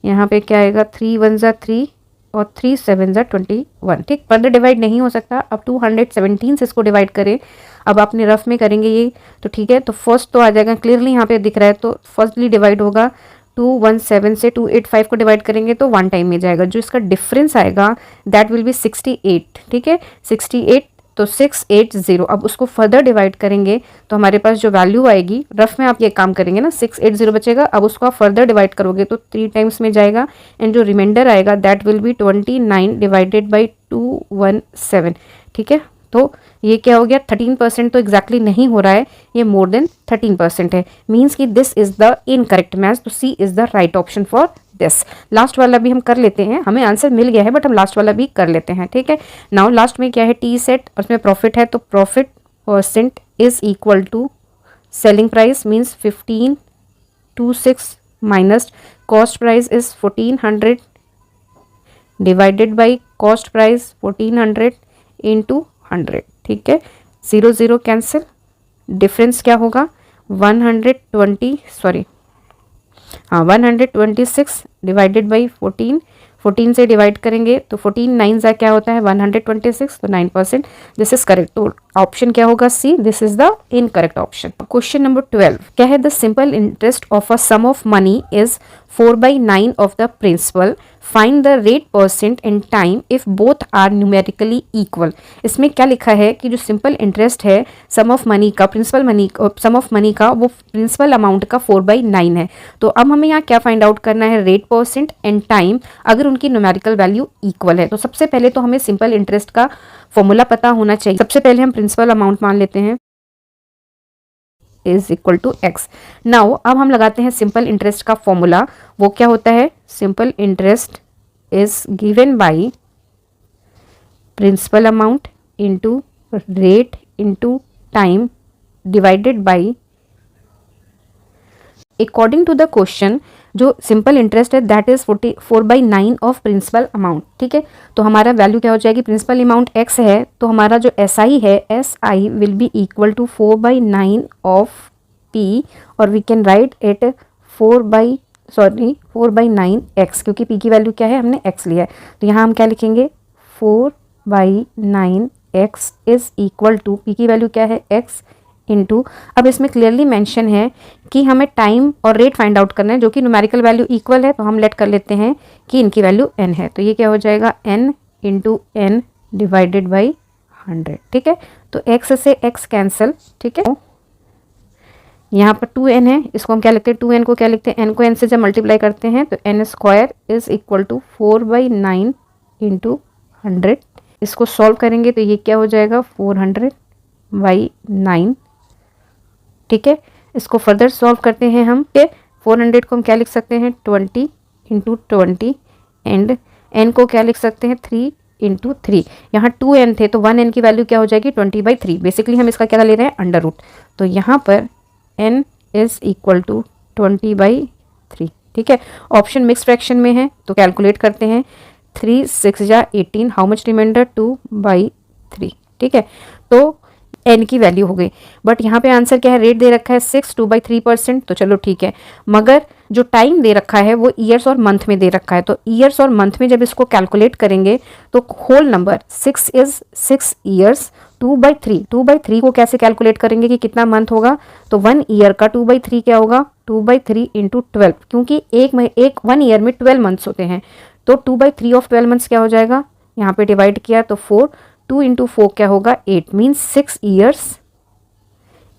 यहाँ पे क्या आएगा 3 1 ज़ा 3 और 3 7 ज़ा 21, ठीक। फर्दर डिवाइड नहीं हो सकता, अब 217 से इसको डिवाइड करें, अब आपने रफ में करेंगे ये तो ठीक है। तो फर्स्ट तो आ जाएगा क्लियरली यहाँ पे दिख रहा है, तो फर्स्टली डिवाइड होगा 217 से 285 को डिवाइड करेंगे तो 1 टाइम में जाएगा, जो इसका डिफरेंस आएगा दैट विल बी 68, ठीक है। 68 तो 680, अब उसको फर्दर डिवाइड करेंगे तो हमारे पास जो वैल्यू आएगी, रफ में आप ये काम करेंगे ना, 680 बचेगा, अब उसको आप फर्दर डिवाइड करोगे तो 3 टाइम्स में जाएगा एंड जो रिमाइंडर आएगा that will B 29 divided by 217। ठीक है, तो ये क्या हो गया, 13% तो एग्जैक्टली नहीं हो रहा है, ये मोर देन 13% है, मीन्स कि this is the incorrect match, तो C is the right option for this. Last वाला भी हम कर लेते हैं, हमें आंसर मिल गया है बट हम लास्ट वाला भी कर लेते हैं। ठीक है, नाउ लास्ट में क्या है, टी सेट और उसमें प्रॉफिट है, तो profit percent is equal to selling price means 1526 minus cost price is 1400 divided by cost price 1400 into 100। ठीक है, 0 0 कैंसिल, डिफरेंस क्या होगा 126 डिवाइडेड बाई 14 से डिवाइड करेंगे तो 14 9 जा क्या होता है 126, तो 9%, दिस इज करेक्ट। तो ऑप्शन क्या होगा C, this is the incorrect option. Question number 12 क्या है, the simple interest of a sum of money is 4/9 of the principal, find the rate percent in time if both are numerically equal. इसमें क्या लिखा है कि जो सिंपल इंटरेस्ट है सम ऑफ मनी का, principal money, sum of money का वो प्रिंसिपल अमाउंट का 4/9 है। तो अब हमें यहाँ क्या फाइंड आउट करना है, रेट परसेंट एंड टाइम अगर उनकी न्यूमेरिकल वैल्यू इक्वल है। तो सबसे पहले तो हमें सिंपल इंटरेस्ट का फॉर्मूला पता होना चाहिए। सबसे पहले हम प्रिंसिपल अमाउंट मान लेते हैं is equal to x. Now अब हम लगाते हैं सिंपल इंटरेस्ट का फॉर्मूला, वो क्या होता है, simple interest is given by principal amount into rate into time divided by, according to the question जो सिंपल इंटरेस्ट है that is 4/9 of principal amount. ठीक है, तो हमारा वैल्यू क्या हो जाएगी, प्रिंसिपल अमाउंट x है तो हमारा जो SI है SI will be equal to 4/9 of P और we can write it 4/9x, क्योंकि P की वैल्यू क्या है, हमने x लिया है, तो यहाँ हम क्या लिखेंगे 4/9x is equal to P की वैल्यू क्या है x इंटू, अब इसमें क्लियरली मेंशन है कि हमें टाइम और रेट फाइंड आउट करना है जो कि न्यूमेरिकल वैल्यू इक्वल है, तो हम लेट कर लेते हैं कि इनकी वैल्यू n है, तो ये क्या हो जाएगा n into n divided by 100। ठीक है, तो x से x कैंसिल। ठीक है, यहाँ पर 2n है, इसको हम क्या लिखते हैं, 2n को क्या लिखते हैं, n को n से जब मल्टीप्लाई करते हैं तो n square is equal to 4/9 into 100। इसको सॉल्व करेंगे तो ये क्या हो जाएगा 400/9। ठीक है, इसको फर्दर सॉल्व करते हैं हम, 400 को हम क्या लिख सकते हैं 20 इंटू 20 एंड n को क्या लिख सकते हैं 3 इंटू 3। यहाँ 2n थे तो 1n की वैल्यू क्या हो जाएगी 20/3, बेसिकली हम इसका क्या ले रहे हैं अंडर रूट, तो यहाँ पर n इज इक्वल टू 20/3। ठीक है, ऑप्शन मिक्स फ्रैक्शन में है तो कैलकुलेट करते हैं, 3 6 जा 18, हाउ मच रिमाइंडर 2/3। ठीक है, तो n की वैल्यू हो गई, बट यहाँ पे आंसर क्या है, रेट दे रखा है 6 2/3%, तो चलो ठीक है, मगर जो टाइम दे रखा है वो ईयर्स और मंथ में दे रखा है, तो ईयर्स और मंथ में जब इसको कैलकुलेट करेंगे तो होल नंबर 6 इज 6 ईयर्स, 2/3 को कैसे कैलकुलेट करेंगे कि कितना मंथ होगा, तो 1 ईयर का 2/3 क्या होगा 2/3 इंटू 12, क्योंकि एक 1 ईयर में 12 मंथ्स होते हैं, तो 2/3 ऑफ 12 मंथ्स क्या हो जाएगा, यहाँ पे डिवाइड किया तो 4, 2 इंटू 4 क्या होगा 8, मीन्स 6 ईयर्स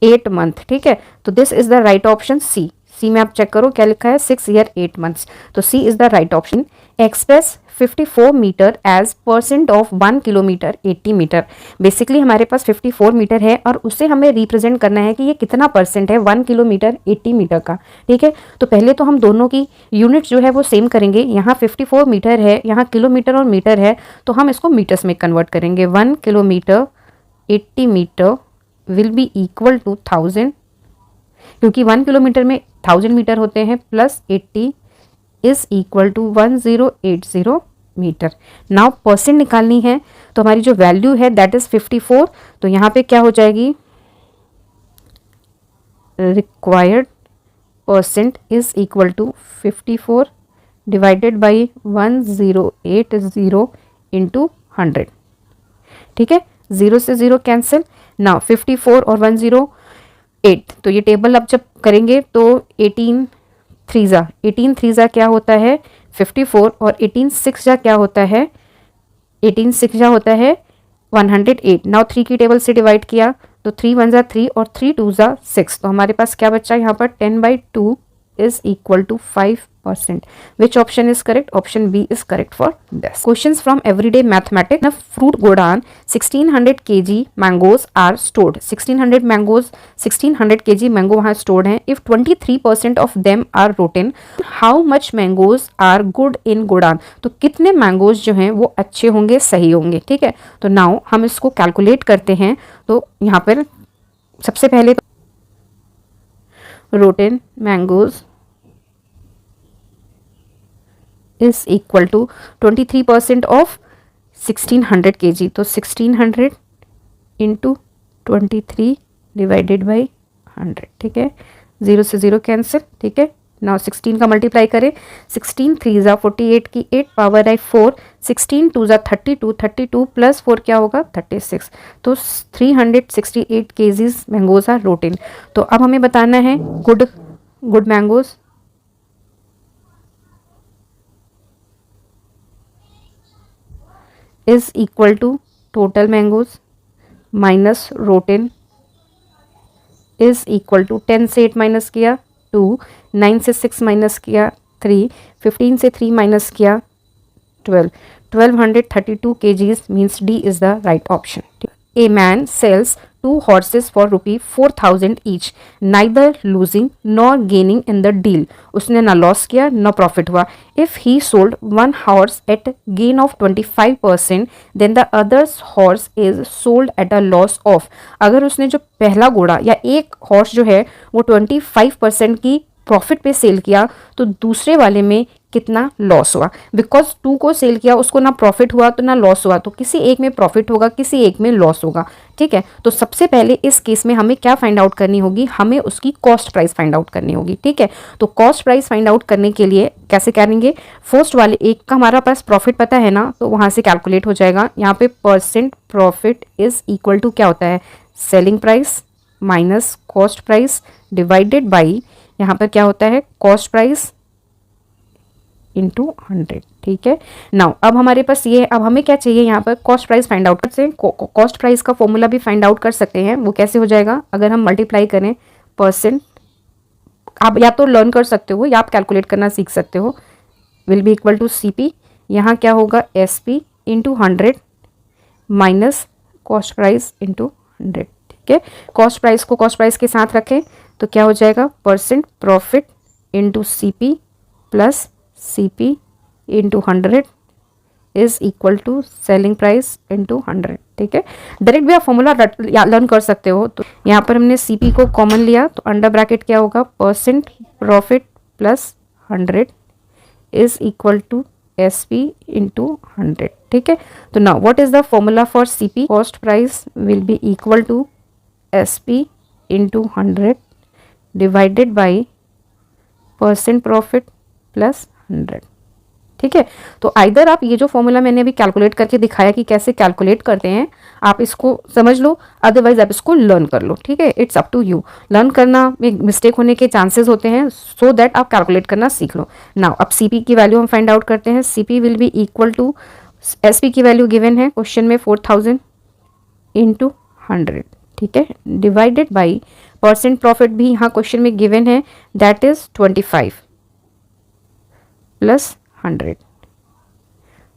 8 मंथ। ठीक है, तो this is the right option C में आप चेक करो क्या लिखा है 6 ईयर 8 मंथ्स, तो C is the right option. Express 54 metre as percent of 1 kilometre 80 metre, basically हमारे पास 54 मीटर है और उसे हमें रिप्रेजेंट करना है कि ये कितना परसेंट है 1 किलोमीटर 80 मीटर का। ठीक है, तो पहले तो हम दोनों की यूनिट जो है वो सेम करेंगे, यहाँ 54 मीटर है, यहाँ किलोमीटर और मीटर है, तो हम इसको मीटर्स में कन्वर्ट करेंगे, 1 kilometre 80 metre will be equal to 1000, क्योंकि 1 किलोमीटर में 1000 मीटर होते हैं, plus 80 is equal to 1080 metre. Now percent निकालनी है तो हमारी जो वैल्यू है दैट इज 54, तो यहाँ पे क्या हो जाएगी required percent is equal to 54 divided by 1080 into 100। ठीक है, 0 से 0 कैंसिल, नाउ 54 और 108, तो ये टेबल अब जब करेंगे तो 18 3 जा क्या होता है 54 और 18 6 जा क्या होता है 18 6 जा होता है 108। नाउ 3 की टेबल से डिवाइड किया तो 3 1 ज़ा 3 और 3 2 ज़ा 6, तो हमारे पास क्या बचा यहाँ पर 10/2 is equal to 5%. Which option is correct? Option B is correct for this. Questions from everyday mathematics. In a fruit godown, 1600 kg mangoes are stored. 1600 mangoes, 1600 kg mango वहाँ stored हैं. If 23% of them are rotten, how much mangoes are good in godown? तो कितने mangoes जो हैं वो अच्छे होंगे, सही होंगे, ठीक है. तो now हम इसको calculate करते हैं. तो यहाँ पर सबसे पहले rotten mangoes is equal to 23% of 1600 kg. तो 1600 into 23 divided by 100, ठीक है. 0 से 0 कैंसिल, ठीक है. नाउ 16 का मल्टीप्लाई करें. 16 3 ज़ा 48 की 8 पावर आई 4, 16 2 ज़ा 32, 32 प्लस 4 क्या होगा 36. तो 368 केजीज मैंगोज आर रोटेन. तो अब हमें बताना है good mangoes is equal to total mangoes minus rotten is equal to 10 से 8 माइनस किया 2, 9 से 6 माइनस किया 3, 15 से 3 माइनस किया 12, 1232 kgs means D is the right option. A man sells 2 horses for ₹4,000 each, neither losing nor gaining in the deal. उसने ना लॉस किया ना प्रॉफिट हुआ. If he sold one horse at gain of 25%, then the other horse is sold at a loss of. अगर उसने जो पहला घोड़ा या एक हॉर्स जो है वो 25% की प्रॉफिट पे सेल किया तो दूसरे वाले में कितना लॉस हुआ. बिकॉज 2 को सेल किया उसको ना प्रॉफिट हुआ तो ना लॉस हुआ, तो किसी एक में प्रॉफिट होगा किसी एक में लॉस होगा, ठीक है. तो सबसे पहले इस केस में हमें क्या फाइंड आउट करनी होगी, हमें उसकी कॉस्ट प्राइस फाइंड आउट करनी होगी, ठीक है. तो कॉस्ट प्राइस फाइंड आउट करने के लिए कैसे करेंगे, फर्स्ट वाले एक का हमारा पास प्रॉफिट पता है ना, तो वहाँ से कैलकुलेट हो जाएगा. यहाँ पे percent profit is equal to क्या होता है, selling price minus cost price divided by यहाँ पर क्या होता है कॉस्ट प्राइस इंटू 100, ठीक है. नाउ अब हमारे पास ये है, अब हमें क्या चाहिए यहाँ पर कॉस्ट प्राइस फाइंड आउट करते हैं. कॉस्ट प्राइस का फॉर्मूला भी फाइंड आउट कर सकते हैं. वो कैसे हो जाएगा, अगर हम मल्टीप्लाई करें परसेंट, आप या तो लर्न कर सकते हो या आप कैलकुलेट करना सीख सकते हो, will be equal to CP. यहाँ क्या होगा SP into 100 minus cost price into 100, ठीक है. कॉस्ट प्राइस को कॉस्ट प्राइस के साथ रखें तो क्या हो जाएगा percent profit into CP plus CP into 100 is equal to selling price into 100, ठीक है. डायरेक्ट भी आप फॉर्मूला लर्न कर सकते हो. तो यहाँ पर हमने CP को कॉमन लिया तो अंडर ब्रैकेट क्या होगा percent profit plus 100 is equal to SP into 100, ठीक है. तो now what is the formula for CP, cost price will be equal to SP into 100 divided by percent profit plus 100, ठीक है. तो आइदर आप ये जो फॉर्मूला मैंने अभी कैलकुलेट करके दिखाया कि कैसे कैलकुलेट करते हैं, आप इसको समझ लो, अदरवाइज आप इसको लर्न कर लो, ठीक है. It's up to you. Learn करना में मिस्टेक होने के चांसेस होते हैं, सो दैट आप कैलकुलेट करना सीख लो. नाउ अब CP की वैल्यू हम फाइंड आउट करते हैं. CP will be equal to SP की वैल्यू गिवन है क्वेश्चन में 4000 इंटू 100, ठीक है, डिवाइडेड बाई परसेंट प्रॉफिट भी यहाँ क्वेश्चन में गिवन है, दैट इज 25 प्लस 100.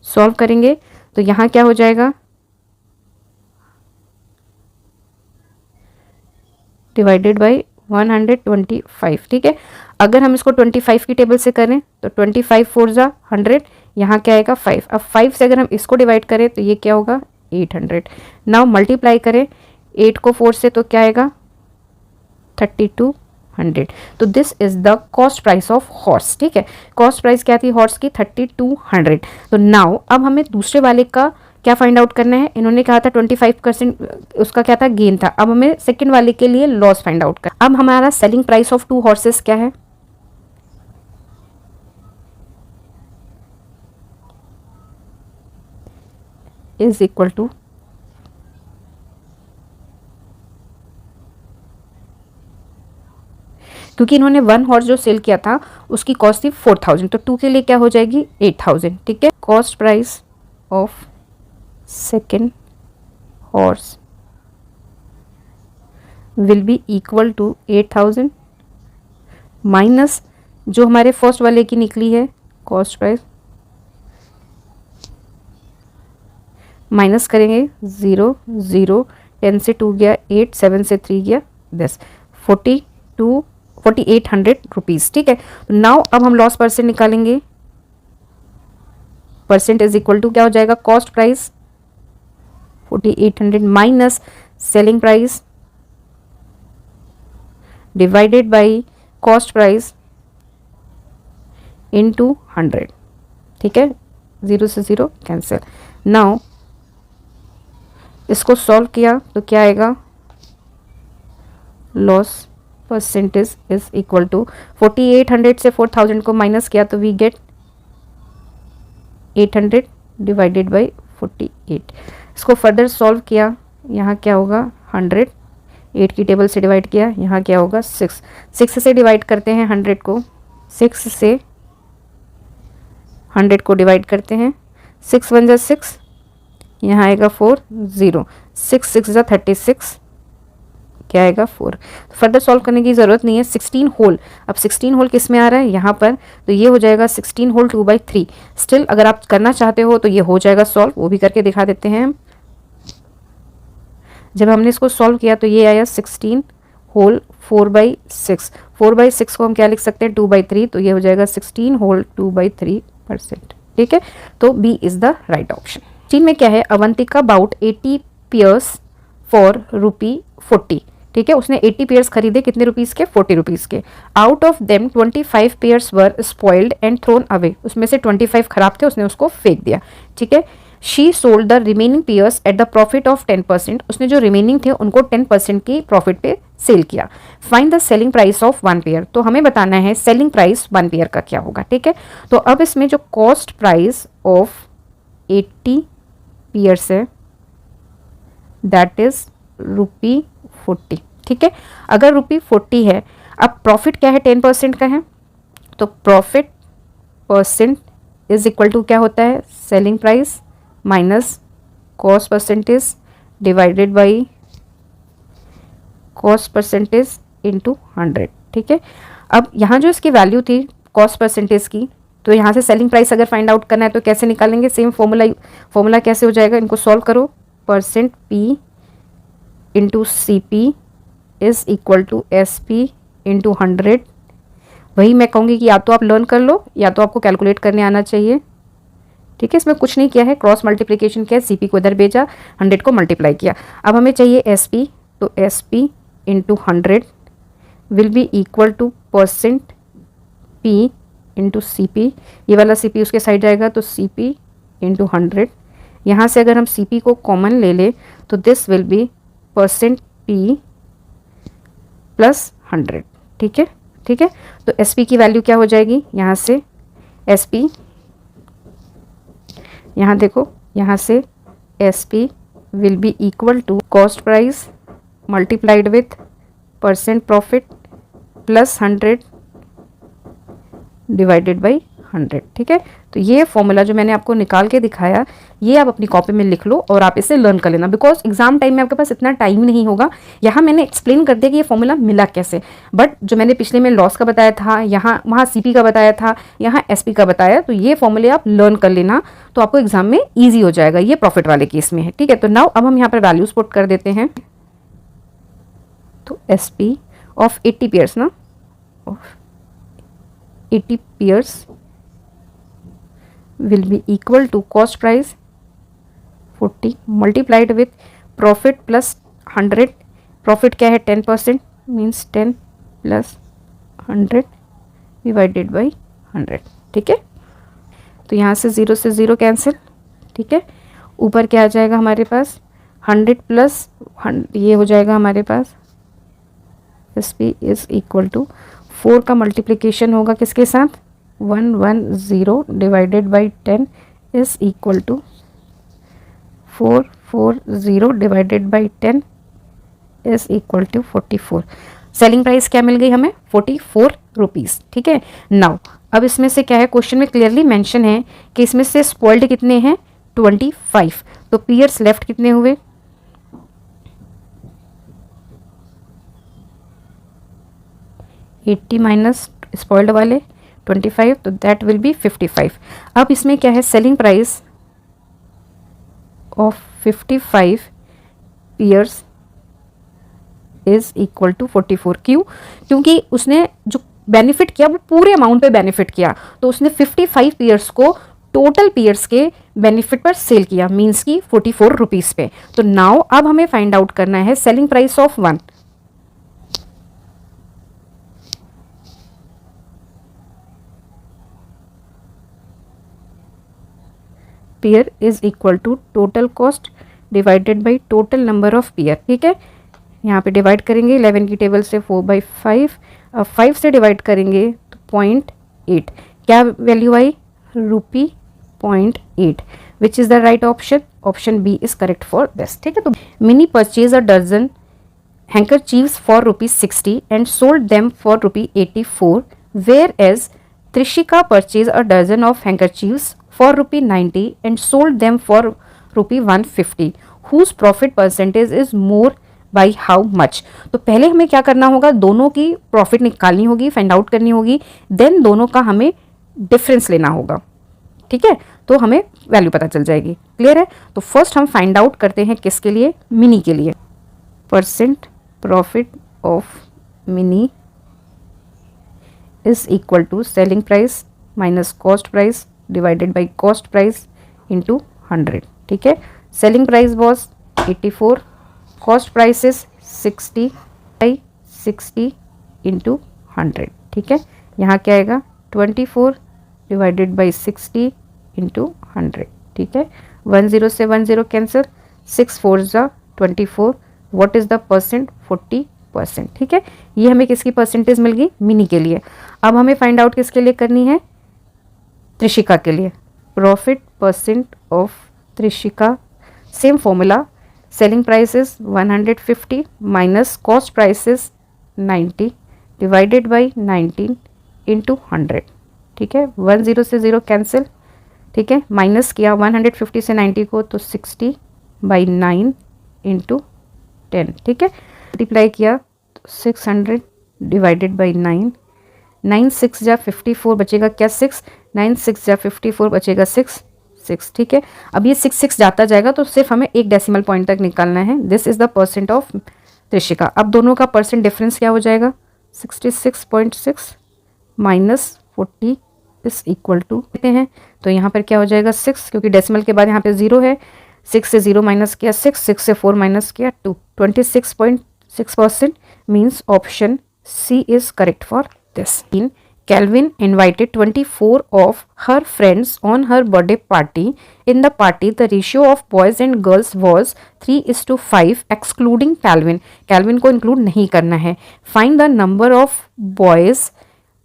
सॉल्व करेंगे तो यहाँ क्या हो जाएगा डिवाइडेड बाई 125, ठीक है. अगर हम इसको 25 की टेबल से करें तो 25 4 ज़ा 100, यहाँ क्या आएगा 5. अब 5 से अगर हम इसको डिवाइड करें तो ये क्या होगा 800. नाउ मल्टीप्लाई करें 8 को 4 से तो क्या आएगा 3200. तो this is the cost price of horse, ठीक है. कॉस्ट प्राइस क्या थी हॉर्स की 3200. तो नाउ अब हमें दूसरे वाले का क्या फाइंड आउट करना है. इन्होंने कहा था 25% उसका क्या था गेन था. अब हमें सेकंड वाले के लिए लॉस फाइंड आउट कर. अब हमारा सेलिंग प्राइस ऑफ 2 हॉर्सेस क्या है, इज इक्वल टू क्योंकि इन्होंने 1 हॉर्स जो सेल किया था उसकी कॉस्ट थी 4000, तो 2 के लिए क्या हो जाएगी 8000, ठीक है. Cost price of second horse will be equal to 8,000 minus जो हमारे फर्स्ट वाले की निकली है कॉस्ट प्राइस, माइनस करेंगे 0 0, 10 से 2 गया 8, 7 से 3 गया 10, 4800 रुपीज़। ठीक है, नाउ अब हम लॉस परसेंट निकालेंगे। परसेंट इज इक्वल टू क्या हो जाएगा, cost price 4800 minus selling price divided by cost price into 100। ठीक है, 0 से 0 कैंसिल। नाउ इसको सॉल्व किया तो क्या आएगा, loss percentage is equal to 4800 से 4000 को माइनस किया तो वी गेट 800 डिवाइडेड बाई 48। इसको फर्दर सॉल्व किया, यहाँ क्या होगा 100, 8 की टेबल से डिवाइड किया, यहाँ क्या होगा 6 से डिवाइड करते हैं 100 को, 6 से 100 को डिवाइड करते हैं, 6 1 जा 6, यहाँ आएगा 4 0, 6 6 जा 36, क्या आएगा 4। फर्दर सॉल्व करने की ज़रूरत नहीं है। 16 होल, अब 16 होल किस में आ रहा है यहाँ पर, तो ये हो जाएगा 16 होल 2/3। स्टिल अगर आप करना चाहते हो तो ये हो जाएगा सॉल्व, वो भी करके दिखा देते हैं। जब हमने इसको सॉल्व किया तो ये आया 16 होल 4/6। 4/6 को हम क्या लिख सकते हैं 2/3, तो ये हो जाएगा 16 होल 2/3%। ठीक है, तो B is the right option. चीन में क्या है, अवंतिका बाउट 80 पेयर्स फॉर ₹40। ठीक है, उसने 80 पेयर्स खरीदे, कितने रुपीज़ के, 40 रुपीज़ के। Out of them 25 pairs were spoiled and thrown away, उसमें से 25 खराब थे, उसने उसको फेंक दिया। ठीक है, she sold the remaining pairs at the profit of 10%, उसने जो रिमेनिंग थे उनको 10% की प्रॉफिट पे सेल किया। Find the selling price of 1 pair, तो हमें बताना है सेलिंग प्राइस 1 पेयर का क्या होगा। ठीक है, तो अब इसमें जो कॉस्ट प्राइस ऑफ 80 पेयर्स है दैट इज ₹40। ठीक है, अगर ₹40 है, अब प्रॉफिट क्या है 10% का है, तो profit percent is equal to क्या होता है, selling price minus cost percentage divided by cost percentage into 100। ठीक है, अब यहाँ जो इसकी वैल्यू थी कॉस्ट परसेंटेज की, तो यहाँ से सेलिंग प्राइस अगर फाइंड आउट करना है तो कैसे निकालेंगे, सेम फॉर्मूला कैसे हो जाएगा, इनको सॉल्व करो। Percent P into C P is equal to S P into 100। वही मैं कहूँगी कि या तो आप लर्न कर लो या तो आपको कैलकुलेट करने आना चाहिए। ठीक है, इसमें कुछ नहीं किया है, क्रॉस मल्टीप्लिकेशन किया, सी पी को इधर भेजा, 100 को मल्टीप्लाई किया। अब हमें चाहिए एस पी, तो S P into 100 will be equal to percent P into C P. ये वाला सी पी उसके साइड जाएगा तो सी पी इंटू 100। यहाँ से अगर हम सी पी को कॉमन ले ले तो this will B percent P plus 100। ठीक है, ठीक है, तो एस पी की वैल्यू क्या हो जाएगी, यहाँ से एस पी, यहाँ देखो, यहाँ से S P will be equal to cost price multiplied with percent profit plus 100 divided by 100। ठीक है, तो ये फॉर्मूला जो मैंने आपको निकाल के दिखाया, ये आप अपनी कॉपी में लिख लो और आप इसे लर्न कर लेना, बिकॉज एग्जाम टाइम में आपके पास इतना टाइम नहीं होगा। यहाँ मैंने एक्सप्लेन कर दिया कि ये फॉर्मूला मिला कैसे, बट जो मैंने पिछले में लॉस का बताया था, यहाँ वहाँ सीपी का बताया था, यहाँ एसपी का बताया, तो ये फॉर्मूले आप लर्न कर लेना, तो आपको एग्जाम में ईजी हो जाएगा। ये प्रॉफिट वाले केस में है। ठीक है, तो नाउ अब हम यहाँ पर वैल्यूज पुट कर देते हैं। तो एस पी ऑफ 80 पेयर्स ना, of 80 pairs will be equal to cost price 40 multiplied with profit plus 100। Profit क्या है 10%, मीन्स 10 प्लस 100 डिवाइडेड बाई 100। ठीक है, तो यहाँ से 0 से 0 कैंसिल। ठीक है, ऊपर क्या आ जाएगा हमारे पास 100 प्लस ये हो जाएगा हमारे पास S P is equal to 4 का मल्टीप्लिकेशन होगा किसके साथ, 110 divided by 10 is equal to 440 divided by 10 is equal to 44। Selling price क्या मिल गई हमें, 44 रुपीज़। ठीक है, नाउ अब इसमें से क्या है, क्वेश्चन में क्लियरली मेंशन है कि इसमें से स्पॉइल्ड कितने हैं 25, तो पेयर्स लेफ्ट कितने हुए 80 माइनस स्पॉइल्ड वाले 25, तो दैट विल बी 55। अब इसमें क्या है, selling price of 55 pairs is equal to 44। क्यों? क्योंकि उसने जो बेनिफिट किया वो पूरे अमाउंट पे बेनिफिट किया, तो उसने 55 पेयर्स को टोटल पेयर्स के बेनिफिट पर सेल किया, मीन्स की 44 रुपीज़ पे। तो नाउ अब हमें फाइंड आउट करना है selling price of 1। Pair is equal to total cost divided by total number of pair. ठीक है, यहाँ पे डिवाइड करेंगे 11 की टेबल से 4/5, अब 5 से डिवाइड करेंगे तो 0.8, क्या वैल्यू आई, ₹0.8, which is the right option, option B is correct for this. ठीक है, तो Mini purchase a dozen handkerchiefs for ₹60 and sold them for ₹84, whereas Trishika purchased a dozen of handkerchiefs for ₹90 and sold them for ₹150, whose profit percentage is more by how much। तो पहले हमें क्या करना होगा, दोनों की प्रॉफिट निकालनी होगी, फाइंड आउट करनी होगी, देन दोनों का हमें डिफरेंस लेना होगा। ठीक है, तो हमें वैल्यू पता चल जाएगी। क्लियर है? तो फर्स्ट हम फाइंड आउट करते हैं किसके लिए, मिनी के लिए। Percent profit of Mini is equal to selling price minus cost price divided by cost price into 100। ठीक है, selling price was 84, cost price is 60 by 60 into 100। ठीक है, यहाँ क्या आएगा, 24 डिवाइडेड बाई 60 इंटू 100। ठीक है, 10 से 10 कैंसिल, 6 4 जा 24, व्हाट इज़ द परसेंट, 40%। ठीक है, ये हमें किसकी परसेंटेज मिल गई, मिनी के लिए। अब हमें फाइंड आउट किसके लिए करनी है, त्रिशिका के लिए। Profit percent of Trishika, same formula, selling price is 150 minus cost price is 90 divided by 19 into 100। ठीक है, 10 से 0 कैंसिल। ठीक है, माइनस किया 150 से 90 को, तो 60/9 इंटू 10। ठीक है, मल्टीप्लाई किया तो 600 डिवाइडेड बाई 9, 9 6 जा 54 बचेगा क्या, 6, 9 6 जा 54 बचेगा 6 6। ठीक है, अब ये 6 6 जाता जाएगा, तो सिर्फ हमें एक डेसिमल पॉइंट तक निकालना है। This is the percent of Trishika. अब दोनों का परसेंट डिफरेंस क्या हो जाएगा, 66.6 माइनस 40 इज इक्वल टू लेते हैं, तो यहाँ पर क्या हो जाएगा 6, क्योंकि डेसिमल के बाद यहाँ पे 0 है, 6 से 0 माइनस किया 6, 6 से 4 माइनस किया 2, 26.6% means option C is correct for this. In Calvin invited 24 of her friends on her birthday party. In the party, the ratio of boys and girls was 3:5 excluding Calvin. Calvin को include नहीं करना है। Find the number of boys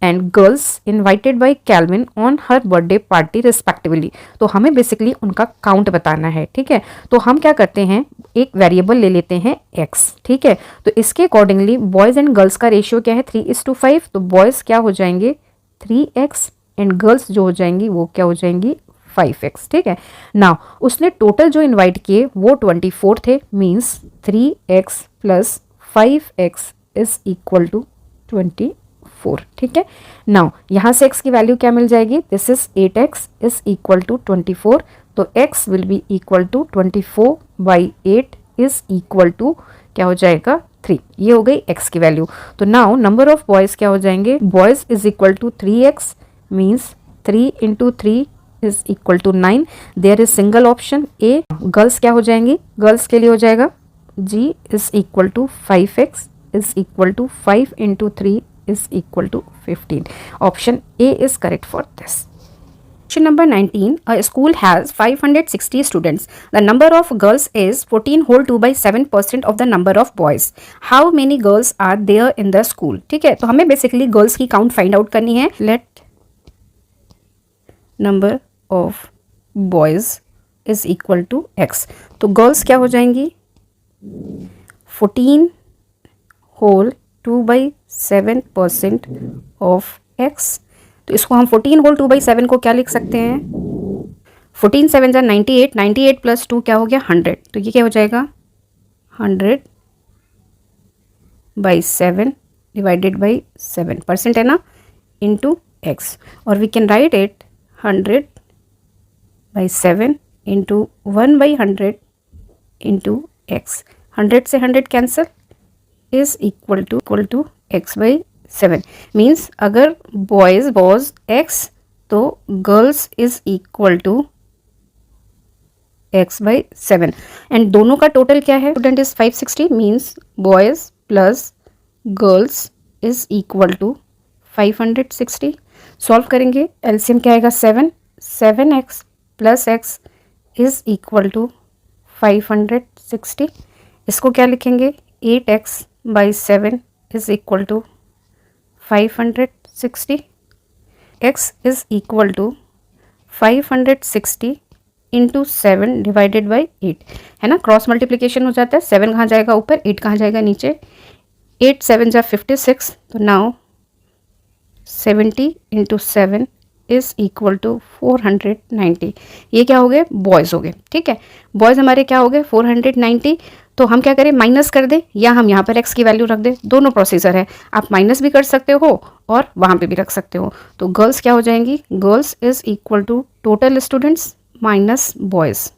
and girls invited by Calvin on her birthday party respectively. तो हमें बेसिकली उनका काउंट बताना है। ठीक है, तो हम क्या करते हैं, एक वेरिएबल ले लेते हैं x। ठीक है, तो इसके अकॉर्डिंगली बॉयज़ एंड गर्ल्स का रेशियो क्या है, 3:5, तो बॉयज़ क्या हो जाएंगे 3x एंड गर्ल्स जो हो जाएंगी वो क्या हो जाएंगी 5x। ठीक है, नाउ उसने टोटल जो इन्वाइट किए वो 24 थे, means 3x plus 5x is equal to 24। ठीक है, नाउ यहाँ से x की वैल्यू क्या मिल जाएगी, this is 8x is equal to 24, तो x will be equal to 24/8 is equal to क्या हो जाएगा 3। ये हो गई x की वैल्यू। तो नाउ नंबर ऑफ बॉयज़ क्या हो जाएंगे, boys is equal to 3x means 3 into 3 is equal to 9। There is single option A. Girls क्या हो जाएंगी, गर्ल्स के लिए हो जाएगा g is equal to 5x is equal to 5 into 3 is equal to 15. Option A is correct for this. Question number 19. A school has 560 students. The number of girls is 14 whole 2/7% of the number of boys. How many girls are there in the school? ठीक है, तो हमें बेसिकली गर्ल्स की काउंट फाइंड आउट करनी है। Let number of boys is equal to x. तो गर्ल्स क्या हो जाएंगी 14 whole 2/7% ऑफ x। तो इसको हम 14 होल 2/7 को क्या लिख सकते हैं, 14 7 जा 98, 98 प्लस 2 क्या हो गया 100, तो ये क्या हो जाएगा 100/7 डिवाइडेड बाई 7 परसेंट है ना, इंटू एक्स, और we can write it 100/7 into 1/100 into x. 100 से 100 cancel is equal to x/7. Means अगर बॉयज वॉज x तो girls is equal to x/7. And दोनों का टोटल क्या है student is 560. Means boys plus girls is equal to 560. Solve करेंगे, एलसीएम क्या आएगा 7x plus x is equal to 560. इसको क्या लिखेंगे 8x/7 is equal to 560. x is equal to 560 into 7 divided by 8 है ना. क्रॉस मल्टीप्लीकेशन हो जाता है. 7 कहाँ जाएगा ऊपर, 8 कहाँ जाएगा नीचे. 8 7 जा 56. तो now 70 into 7 is equal to 490. ये क्या हो गए बॉयज़ हो गए. ठीक है, बॉयज़ हमारे क्या हो गए 490. तो हम क्या करें माइनस कर दें या हम यहाँ पर x की वैल्यू रख दें. दोनों प्रोसीजर है, आप माइनस भी कर सकते हो और वहाँ पे भी रख सकते हो. तो गर्ल्स क्या हो जाएंगी, girls is equal to total students minus boys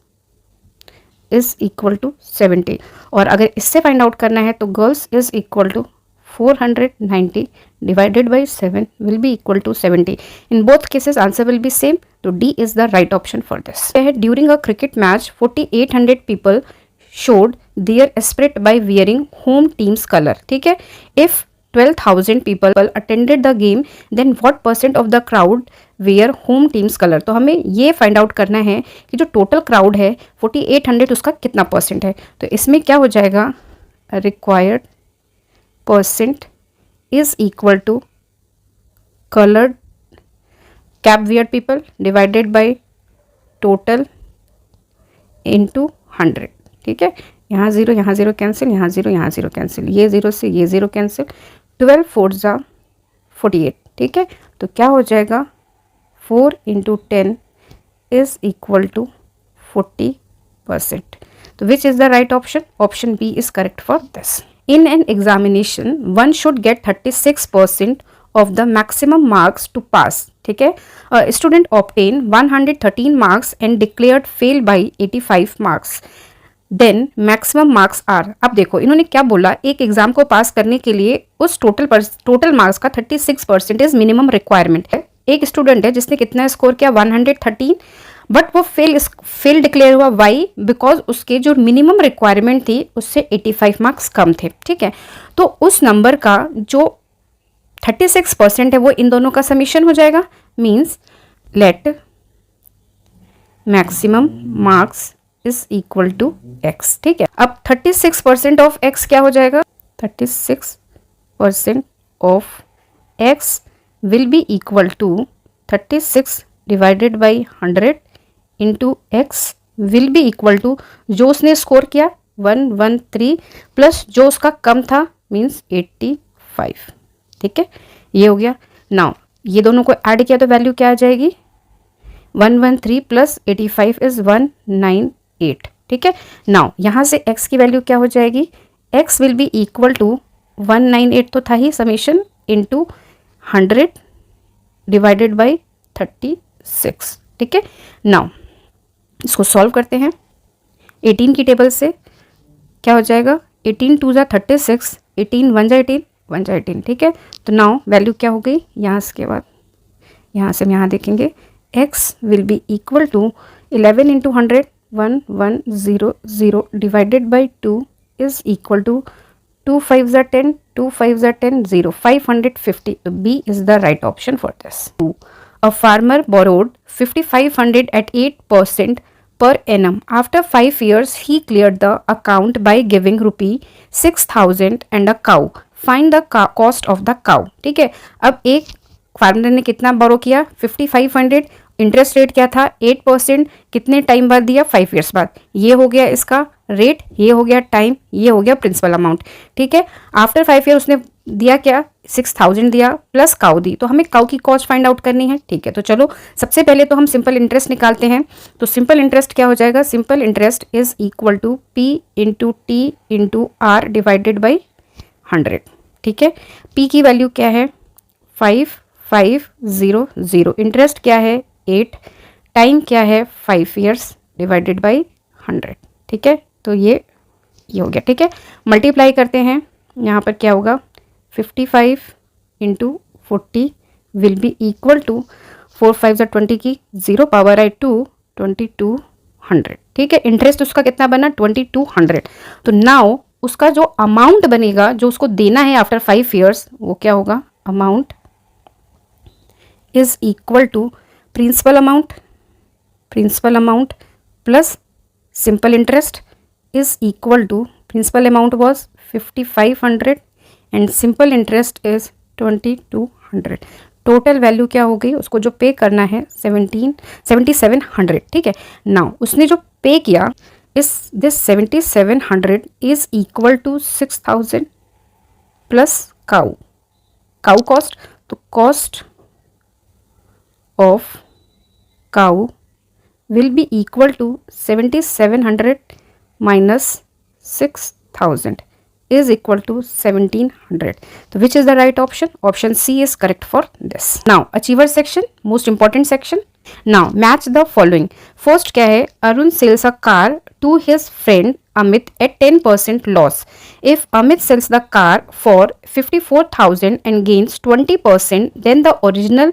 is equal to 70. और अगर इससे फाइंड आउट करना है तो girls is equal to 490 divided by 7 will be equal to 70. In both cases answer will be same. So D is the right option for this. During a cricket match 4800 people showed their spirit by wearing home team's color. ठीक है, if 12,000 people attended the game then what percent of the crowd wear home team's color. तो हमें ये फाइंड आउट करना है कि जो टोटल क्राउड है 4800 उसका कितना परसेंट है. तो इसमें क्या हो जाएगा required percent is equal to colored cap weared people divided by total into 100. ठीक है, यहाँ 0 कैंसिल, यहाँ 0 कैंसिल, ये 0 से ये 0 कैंसिल. 12 4 जा 48. ठीक है, तो क्या हो जाएगा 4 इंटू 10 इज इक्वल टू 40%. तो which is the right option, option B is correct for this. In an examination, one should get 36% of the maximum marks to pass. ठीक है, a student obtained 113 marks and declared fail by 85 marks. Then maximum marks are. अब देखो इन्होंने क्या बोला, एक एग्जाम को पास करने के लिए उस टोटल मार्क्स का 36% मिनिमम रिक्वायरमेंट है. एक स्टूडेंट है जिसने कितना स्कोर किया 113, बट वो फेल डिक्लेयर हुआ. वाई, बिकॉज उसके जो मिनिमम रिक्वायरमेंट थी उससे 85 मार्क्स कम थे. ठीक है, तो उस नंबर का जो 36% है वो इन दोनों का समीशन हो जाएगा. Means let maximum marks is equal to x. ठीक है, अब 36% ऑफ एक्स क्या हो जाएगा, 36% of x will be equal to 36 divided by 100 into x will be equal to जो उसने स्कोर किया 113 प्लस जो उसका कम था मीन्स 85. ठीक है, ये हो गया. नाउ ये दोनों को ऐड किया तो वैल्यू क्या आ जाएगी 113 प्लस 85 इज 198. ठीक है, नाउ यहाँ से x की वैल्यू क्या हो जाएगी, x will be equal to 198 तो था ही समीशन इंटू 100 डिवाइडेड बाई 36. ठीक है, नाउ इसको सॉल्व करते हैं. 18 की टेबल से क्या हो जाएगा 18 2 जा 36, 18 1 जा 18, 1 जा 18. ठीक है, तो नाउ वैल्यू क्या हो गई, यहाँ के बाद यहाँ से हम यहाँ देखेंगे x will be equal to 11 into 100 1100 divided by 2 is equal to 2 5 जा 10, 2 5 जा 10 0 550. तो B is the right option for this. A farmer borrowed 5500 at 8% per annum. After 5 years, he cleared the account by giving rupee 6000 and a cow. Find the cost of the cow. ठीक है, अब एक फार्मर ने कितना बोरो किया 5500, इंटरेस्ट रेट क्या था 8%, कितने टाइम बाद दिया 5 ईयर्स बाद. ये हो गया इसका रेट, ये हो गया टाइम, ये हो गया प्रिंसिपल अमाउंट. ठीक है, आफ्टर 5 ईयर उसने दिया क्या 6000 दिया प्लस काउ दी. तो हमें काउ की कॉस्ट फाइंड आउट करनी है. ठीक है, तो चलो सबसे पहले तो हम सिंपल इंटरेस्ट निकालते हैं. तो सिंपल इंटरेस्ट क्या हो जाएगा, simple interest is equal to P into T into R divided by 100. ठीक है। पी की वैल्यू क्या है 5500, इंटरेस्ट क्या है 8, टाइम क्या है 5 years डिवाइडेड बाई 100, ठीक है। तो ये हो गया, ठीक है। मल्टीप्लाई करते हैं, यहाँ पर क्या होगा 55 into 40 will be equal to 4 5 20 की 0 पावर आई 2 2200, ठीक है। इंटरेस्ट उसका कितना बना 2200। तो नाउ उसका जो अमाउंट बनेगा जो उसको देना है आफ्टर 5 years वो क्या होगा, amount is equal to principal amount plus simple interest is equal to principal amount was 5500 and simple interest is 2200। Total value क्या हो गई, उसको जो पे करना है 7700, ठीक है। नाउ उसने जो पे किया इस this 7700 is equal to 6000 plus cow cost. तो cost of cow will be equal to 7700 minus 6000 is equal to 1700. So which is the right option? Option C is correct for this. Now achiever section, most important section. Now match the following. First क्या है, Arun sells a car to his friend Amit at 10% loss. If Amit sells the car for 54,000 and gains 20%, then the original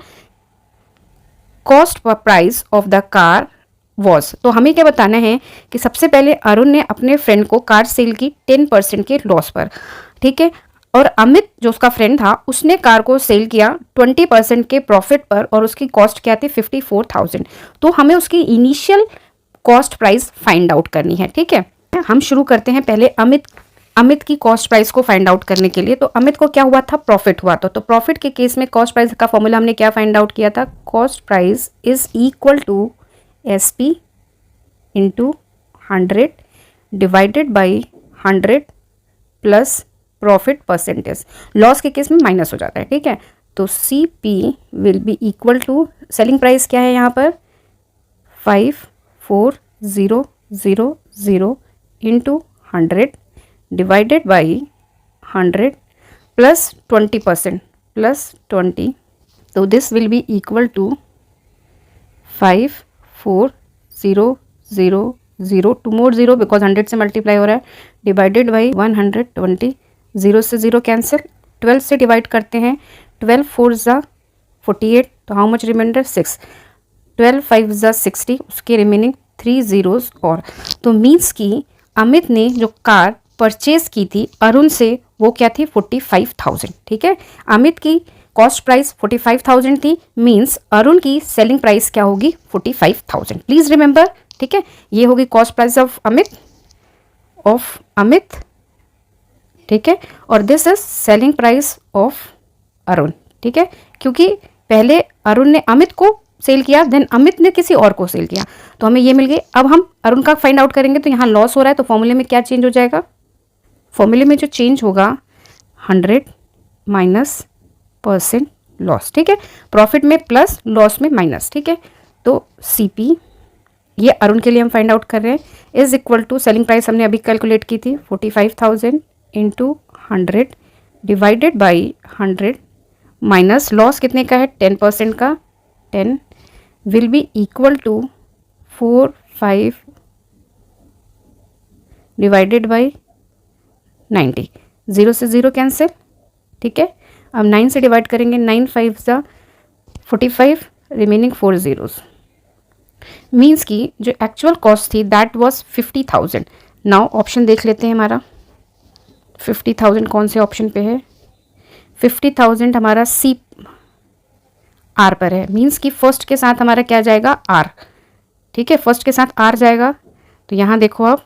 cost price of the car was. तो हमें क्या बताना है कि सबसे पहले अरुण ने अपने फ्रेंड को कार सेल की 10% के लॉस पर, ठीक है। और अमित जो उसका फ्रेंड था उसने कार को सेल किया 20% के प्रॉफिट पर और उसकी कॉस्ट क्या थी 54,000। तो हमें उसकी initial cost price find out करनी है, ठीक है। हम शुरू करते हैं पहले अमित की कॉस्ट प्राइस को फाइंड आउट करने के लिए। तो अमित को क्या हुआ था, प्रॉफिट हुआ था। तो प्रॉफिट के केस में कॉस्ट प्राइस का फॉर्मूला हमने क्या फाइंड आउट किया था, cost price is equal to SP into 100 divided by 100 plus profit percentage. Loss के केस में माइनस हो जाता है, ठीक है। तो CP will be equal to, selling price क्या है यहाँ पर 54,000 into 100 divided by 100 plus 20% plus 20। तो this will be equal to 54,000 two more 0 because 100 से मल्टीप्लाई हो रहा है डिवाइडेड बाई 120, 0 से 0 कैंसिल, 12 से डिवाइड करते हैं, 12 4 ज़ा 48, तो हाउ मच रिमाइंडर 6, 12 5 ज़ा 60, उसके रिमेनिंग 3 zeros और। तो मीन्स कि अमित ने जो कार परचेज की थी अरुण से वो क्या थी 45,000, ठीक है। अमित की कॉस्ट प्राइस 45,000 थी, मींस अरुण की सेलिंग प्राइस क्या होगी 45,000। प्लीज रिमेंबर, ठीक है। ये होगी कॉस्ट प्राइस ऑफ अमित, ठीक है। और this is selling price of Arun, ठीक है। क्योंकि पहले अरुण ने अमित को सेल किया, देन अमित ने किसी और को सेल किया, तो हमें ये मिल गई। अब हम अरुण का फाइंड आउट करेंगे। तो यहाँ लॉस हो रहा है तो फॉर्मूले में क्या चेंज हो जाएगा, फॉर्मूले में जो चेंज होगा 100 माइनस % लॉस, ठीक है। प्रॉफिट में प्लस, लॉस में माइनस, ठीक है। तो CP ये अरुण के लिए हम फाइंड आउट कर रहे हैं is equal to, selling price हमने अभी कैलकुलेट की थी 45,000 into 100 divided by 100 minus loss कितने का है 10% का, 10 will be equal to 45 divided by 90, 0 से 0 कैंसिल, ठीक है। अब 9 से डिवाइड करेंगे, 9 5 ज़ा 45, रिमेनिंग 4 zeros। मीन्स की जो एक्चुअल कॉस्ट थी दैट वाज 50,000। नाउ ऑप्शन देख लेते हैं हमारा 50,000 कौन से ऑप्शन पे है, 50,000 हमारा C R पर है। मीन्स कि फर्स्ट के साथ हमारा क्या जाएगा R, ठीक है। फर्स्ट के साथ R जाएगा। तो यहाँ देखो आप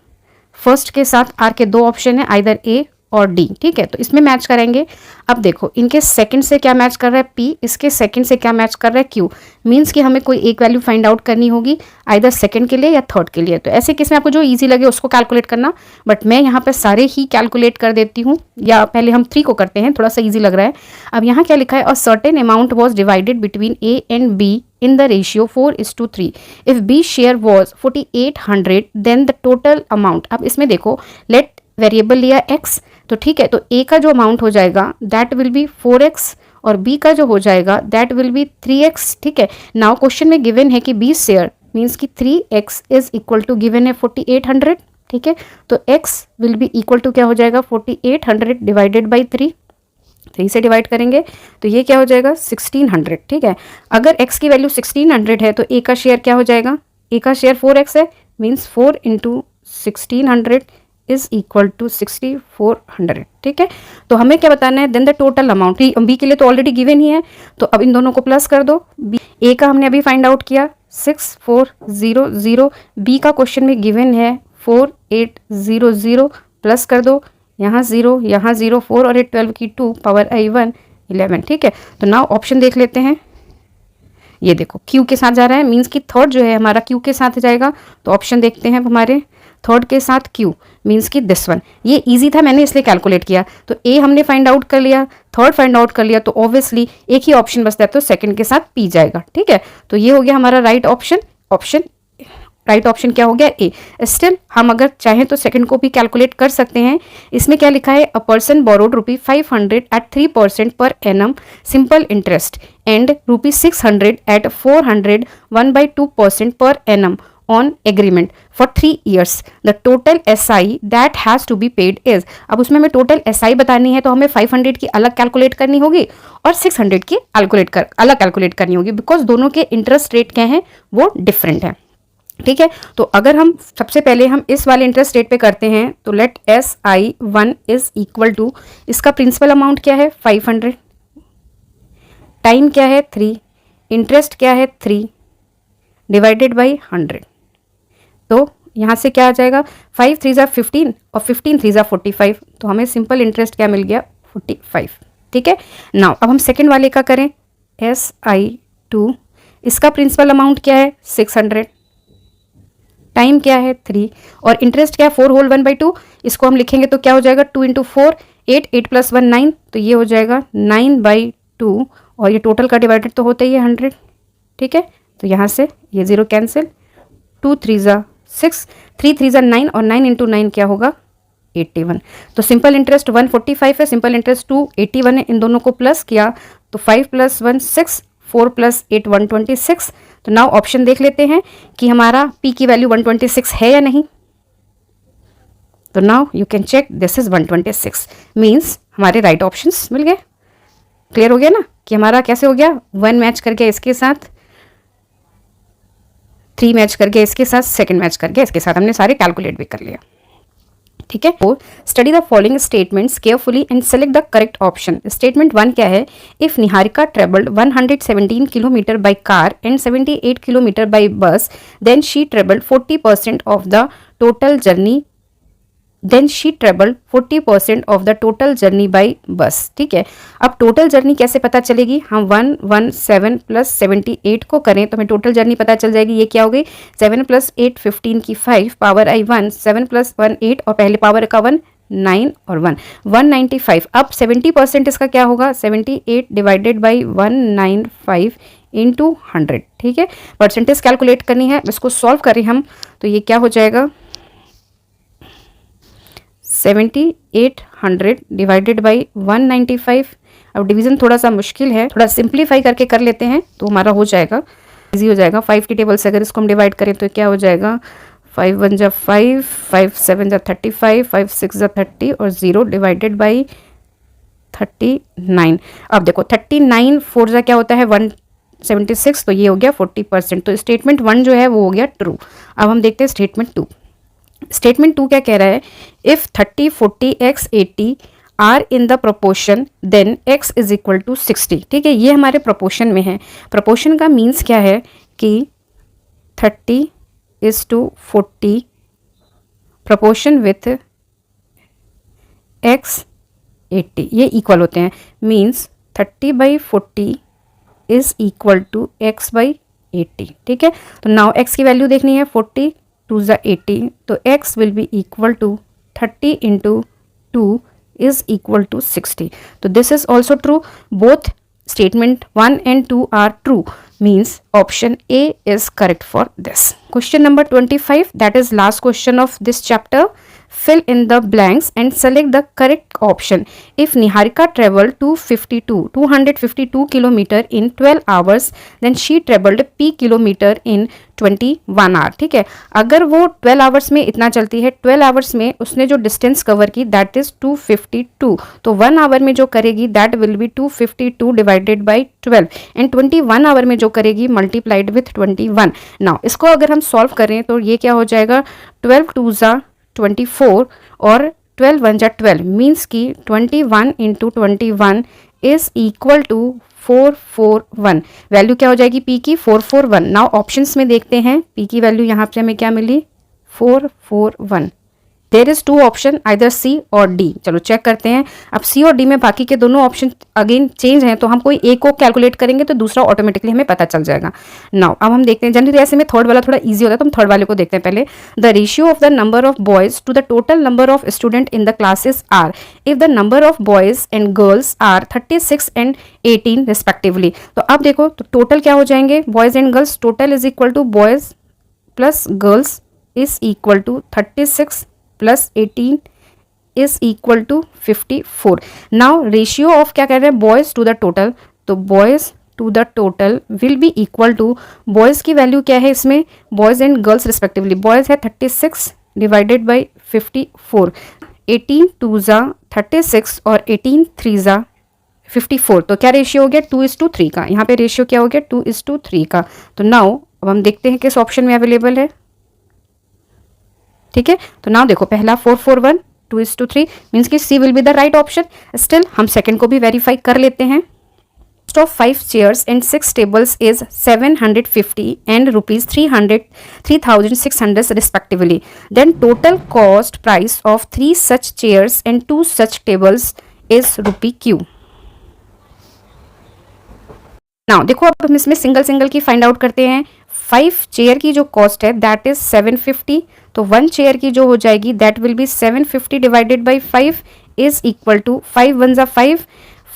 फर्स्ट के साथ R के दो ऑप्शन है, आइदर A और D, ठीक है। तो इसमें मैच करेंगे। अब देखो इनके सेकंड से क्या मैच कर रहा है P, इसके सेकंड से क्या मैच कर रहा है Q। मींस कि हमें कोई एक वैल्यू फाइंड आउट करनी होगी आइदर सेकंड के लिए या थर्ड के लिए। तो ऐसे केस में आपको जो इजी लगे उसको कैलकुलेट करना, बट मैं यहाँ पे सारे ही कैलकुलेट कर देती हूँ, या पहले हम 3 को करते हैं, थोड़ा सा ईजी लग रहा है। अब यहाँ क्या लिखा है, a certain amount was divided between A and B in the ratio 4:3. If B share was 4800 then the total amount। अब इसमें देखो लेट वेरिएबल लिया x, तो ठीक है, तो a का जो अमाउंट हो जाएगा दैट विल बी 4x और b का जो हो जाएगा दैट विल बी 3x। ठीक है, नाउ क्वेश्चन में गिवन है कि 20 शेयर मीन्स कि 3x is equal to given है 4800। ठीक है, तो x will be equal to क्या हो जाएगा 4800 डिवाइडेड बाई 3 से डिवाइड करेंगे तो ये क्या हो जाएगा 1600। ठीक है, अगर x की वैल्यू 1600 है तो a का शेयर क्या हो जाएगा, a का शेयर 4x है, means 4 into 1600 is equal to 6400। ठीक है, तो हमें क्या बताना है, then the total amount. B के लिए तो ऑलरेडी गिवन ही है, तो अब इन दोनों को प्लस कर दो। बी ए का हमने अभी फाइंड आउट किया 6400, बी का क्वेश्चन में गिवन है 4800, प्लस कर दो, यहाँ 0 यहाँ 0, 4 और 8 12 की 2 पावर आई 1 11। ठीक है, तो नाउ ऑप्शन देख लेते हैं। ये देखो क्यू के साथ जा रहा है, मीन्स कि थर्ड जो है हमारा क्यू के साथ जाएगा, तो ऑप्शन देखते हैं हमारे थर्ड के साथ क्यू मीन्स कि दिस वन। ये इजी था, मैंने इसलिए कैलकुलेट किया। तो ए हमने फाइंड आउट कर लिया, थर्ड फाइंड आउट कर लिया, तो ऑब्वियसली एक ही ऑप्शन बचता है, तो सेकंड के साथ पी जाएगा। ठीक है, तो ये हो गया हमारा राइट ऑप्शन। राइट ऑप्शन क्या हो गया ए। स्टिल हम अगर चाहें तो सेकंड को भी कैलकुलेट कर सकते हैं। इसमें क्या लिखा है, अ पर्सन बोरोड ₹500 एट 3% पर annum simple interest and ₹600 at 400 1/2% पर annum on agreement for 3 years। The total SI that has to be paid is. अब उसमें हमें टोटल SI बतानी है, तो हमें 500 की अलग कैलकुलेट करनी होगी और 600 की अलग कैलकुलेट करनी होगी, बिकॉज दोनों के इंटरेस्ट रेट क्या हैं वो डिफरेंट है। ठीक है, तो अगर हम सबसे पहले हम इस वाले इंटरेस्ट रेट पे करते हैं, तो let SI1 is equal to, इसका प्रिंसिपल अमाउंट क्या है 500, टाइम क्या है 3, इंटरेस्ट क्या है 3 डिवाइडेड बाई 100। तो यहाँ से क्या आ जाएगा 5 3 ज़ा 15 और 15 3 ज़ा 45, तो हमें सिंपल इंटरेस्ट क्या मिल गया 45। ठीक है, नाउ अब हम सेकेंड वाले का करें SI2, इसका प्रिंसिपल अमाउंट क्या है 600, टाइम क्या है 3 और इंटरेस्ट क्या है 4 होल 1/2। इसको हम लिखेंगे तो क्या हो जाएगा 2 इंटू 4 8, 8 प्लस 1 9, तो ये हो जाएगा 9/2 और ये टोटल का डिवाइडेड तो होता ही है 100। ठीक है, तो यहाँ से ये 0 कैंसिल, 2 3 ज़ा 6, 3 3 ज़ा 9 और 9 इंटू 9 क्या होगा 81। तो सिंपल इंटरेस्ट 145 है, सिंपल इंटरेस्ट 281 है, इन दोनों को प्लस किया तो 5 + 1 6, 4 + 8 126। तो नाउ ऑप्शन देख लेते हैं कि हमारा P की वैल्यू 126 है या नहीं। तो now you can check this is 126, means हमारे राइट ऑप्शंस मिल गए। क्लियर हो गया ना कि हमारा कैसे हो गया, 1 मैच कर गया इसके साथ, 3 मैच कर गया इसके साथ, सेकंड मैच कर गया इसके साथ, हमने सारे कैलकुलेट भी कर लिया। ठीक है, तो study the following statements carefully and select the correct option. Statement 1 क्या है, if Niharika travelled 117 kilometre by car and 78 kilometre by bus, then she travelled 40% of the total journey of the total journey by bus. ठीक है, अब टोटल जर्नी कैसे पता चलेगी, हम 117 + 78 को करें तो हमें टोटल जर्नी पता चल जाएगी। ये क्या हो गई 7 + 8 15 की 5 पावर आई 1, 7 + 1 8 और पहले पावर का 1 9 और 1 195। अब 70% इसका क्या होगा 78 डिवाइडेड बाई 195 इंटू 100। ठीक है, परसेंटेज कैलकुलेट करनी है, इसको सॉल्व करें हम तो ये क्या हो जाएगा 7800 डिवाइडेड बाई 195। अब डिवीजन थोड़ा सा मुश्किल है, थोड़ा सिंप्लीफाई करके कर लेते हैं तो हमारा हो जाएगा, इजी हो जाएगा। 5 की टेबल से अगर इसको हम डिवाइड करें तो क्या हो जाएगा 5 1 = 5, 5 7 = 35, 5 6 = 30 और 0 डिवाइडेड बाई 39। अब देखो 39 4 ज़ा क्या होता है 176, तो ये हो गया 40%। तो स्टेटमेंट 1 जो है वो हो गया ट्रू। अब हम देखते हैं स्टेटमेंट 2। स्टेटमेंट 2 क्या कह रहा है, if 30 40 x 80 are in the proportion then x is equal to 60। ठीक है, ये हमारे प्रोपोर्शन में है। प्रोपोर्शन का मीन्स क्या है कि 30:40 प्रोपोर्शन विथ x 80 ये इक्वल होते हैं, means 30/40 is equal to x/80। ठीक है, तो नाउ x की वैल्यू देखनी है 40 2 ज़ा 80, तो x will be equal to 30 into 2 is equal to 60। तो this is also true, both statement 1 and 2 are true, means option A is correct for this. Question number 25, that is last question of this chapter. fill in the blanks and select the correct option. If Niharika traveled 252 kilometer in 12 hours, then she traveled p kilometer in 21 hour. ठीक है, अगर वो 12 आवर्स में इतना चलती है, 12 आवर्स में उसने जो डिस्टेंस कवर की दैट इज 252, तो 1 आवर में जो करेगी that will be 252 divided by 12 and 21 hour में जो करेगी मल्टीप्लाइड विथ 21. नाउ इसको अगर हम सॉल्व करें तो ये क्या हो जाएगा, 12 2 ज़ा 24 और 12 1 जा 12 मीन्स की 21 into 21 is equal to 441. Value क्या हो जाएगी पी की 441. नाउ ऑप्शंस में देखते हैं पी की वैल्यू यहाँ पे हमें क्या मिली 441. There is 2 option either C और डी. चलो चेक करते हैं. अब सी और डी में बाकी के दोनों ऑप्शन अगेन चेंज हैं, तो हम कोई एक को कैलकुलेट करेंगे तो दूसरा ऑटोमेटिकली हमें पता चल जाएगा. नाउ अब हम देखते हैं, जनरली ऐसे में थर्ड वाला थोड़ा इजी होता है, तो हम थर्ड वाले को देखते हैं पहले. The ratio of the number of boys to the total number of student in the classes are if the number of boys and girls are 36 and 18 respectively. तो अब देखो तो टोटल क्या हो जाएंगे boys and girls, total is equal to boys plus girls is equal to 36 plus 18 is equal to 54. Now ratio of क्या कह रहे हैं बॉयज टू द टोटल, तो boys to the total will be equal to, boys की वैल्यू क्या है इसमें boys and girls respectively, boys है 36 डिवाइडेड बाई 54, 18 2 ज़ा 36 और 18 3 ज़ा 54. तो क्या रेशियो हो गया 2:3 का. यहाँ पे रेशियो क्या हो गया 2:3 का. तो नाउ अब हम देखते हैं किस ऑप्शन में अवेलेबल है. ठीक है, तो नाउ देखो पहला 441 2:3 मीन्स कि C will be the right option. Still हम सेकंड को भी वेरीफाई कर लेते हैं. Cost of 5 chairs and 6 tables is 750 and rupees 3600 respectively. Then total cost price of 3 such chairs and 2 such tables is ₹Q. Now देखो अब हम इसमें सिंगल सिंगल की फाइंड आउट करते हैं. 5 चेयर की जो कॉस्ट है दैट इज 750, तो 1 चेयर की जो हो जाएगी that will be 750 divided by 5 is equal to 5 1 ज़ा 5,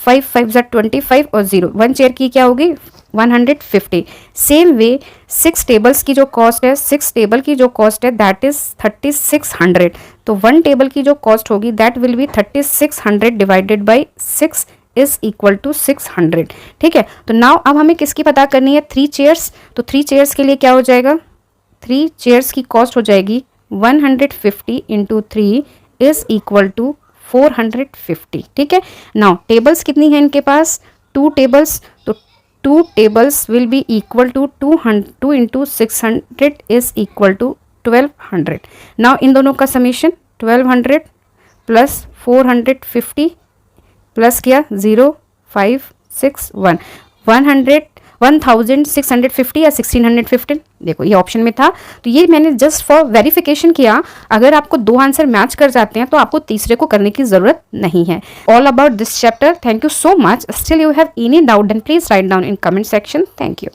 5 5 ज़ा 25 और 0. 1 चेयर की क्या होगी 150. सेम वे 6 टेबल्स की जो कॉस्ट है, 6 टेबल की जो कॉस्ट है दैट इज 3600, तो 1 टेबल की जो कॉस्ट होगी that will be 3600 divided by 6 is equal to 600. ठीक है, तो नाउ अब हमें किसकी पता करनी है 3 चेयर्स. तो 3 चेयर्स के लिए क्या हो जाएगा 3 चेयर्स की कॉस्ट हो जाएगी 150 इंटू 3 इज इक्वल टू 450. ठीक है, नाउ टेबल्स कितनी है इनके पास 2 टेबल्स, तो 2 tables will be equal to 2 into 600 is equal to 1200. Now इन दोनों का समीशन 1200 प्लस 450 प्लस क्या 0 5 6 1 1650 या 1615. देखो ये ऑप्शन में था, तो ये मैंने जस्ट फॉर वेरिफिकेशन किया. अगर आपको 2 आंसर मैच कर जाते हैं तो आपको तीसरे को करने की जरूरत नहीं है. All about this chapter. Thank you so much. Still you have any doubt then please write down in comment section. Thank you.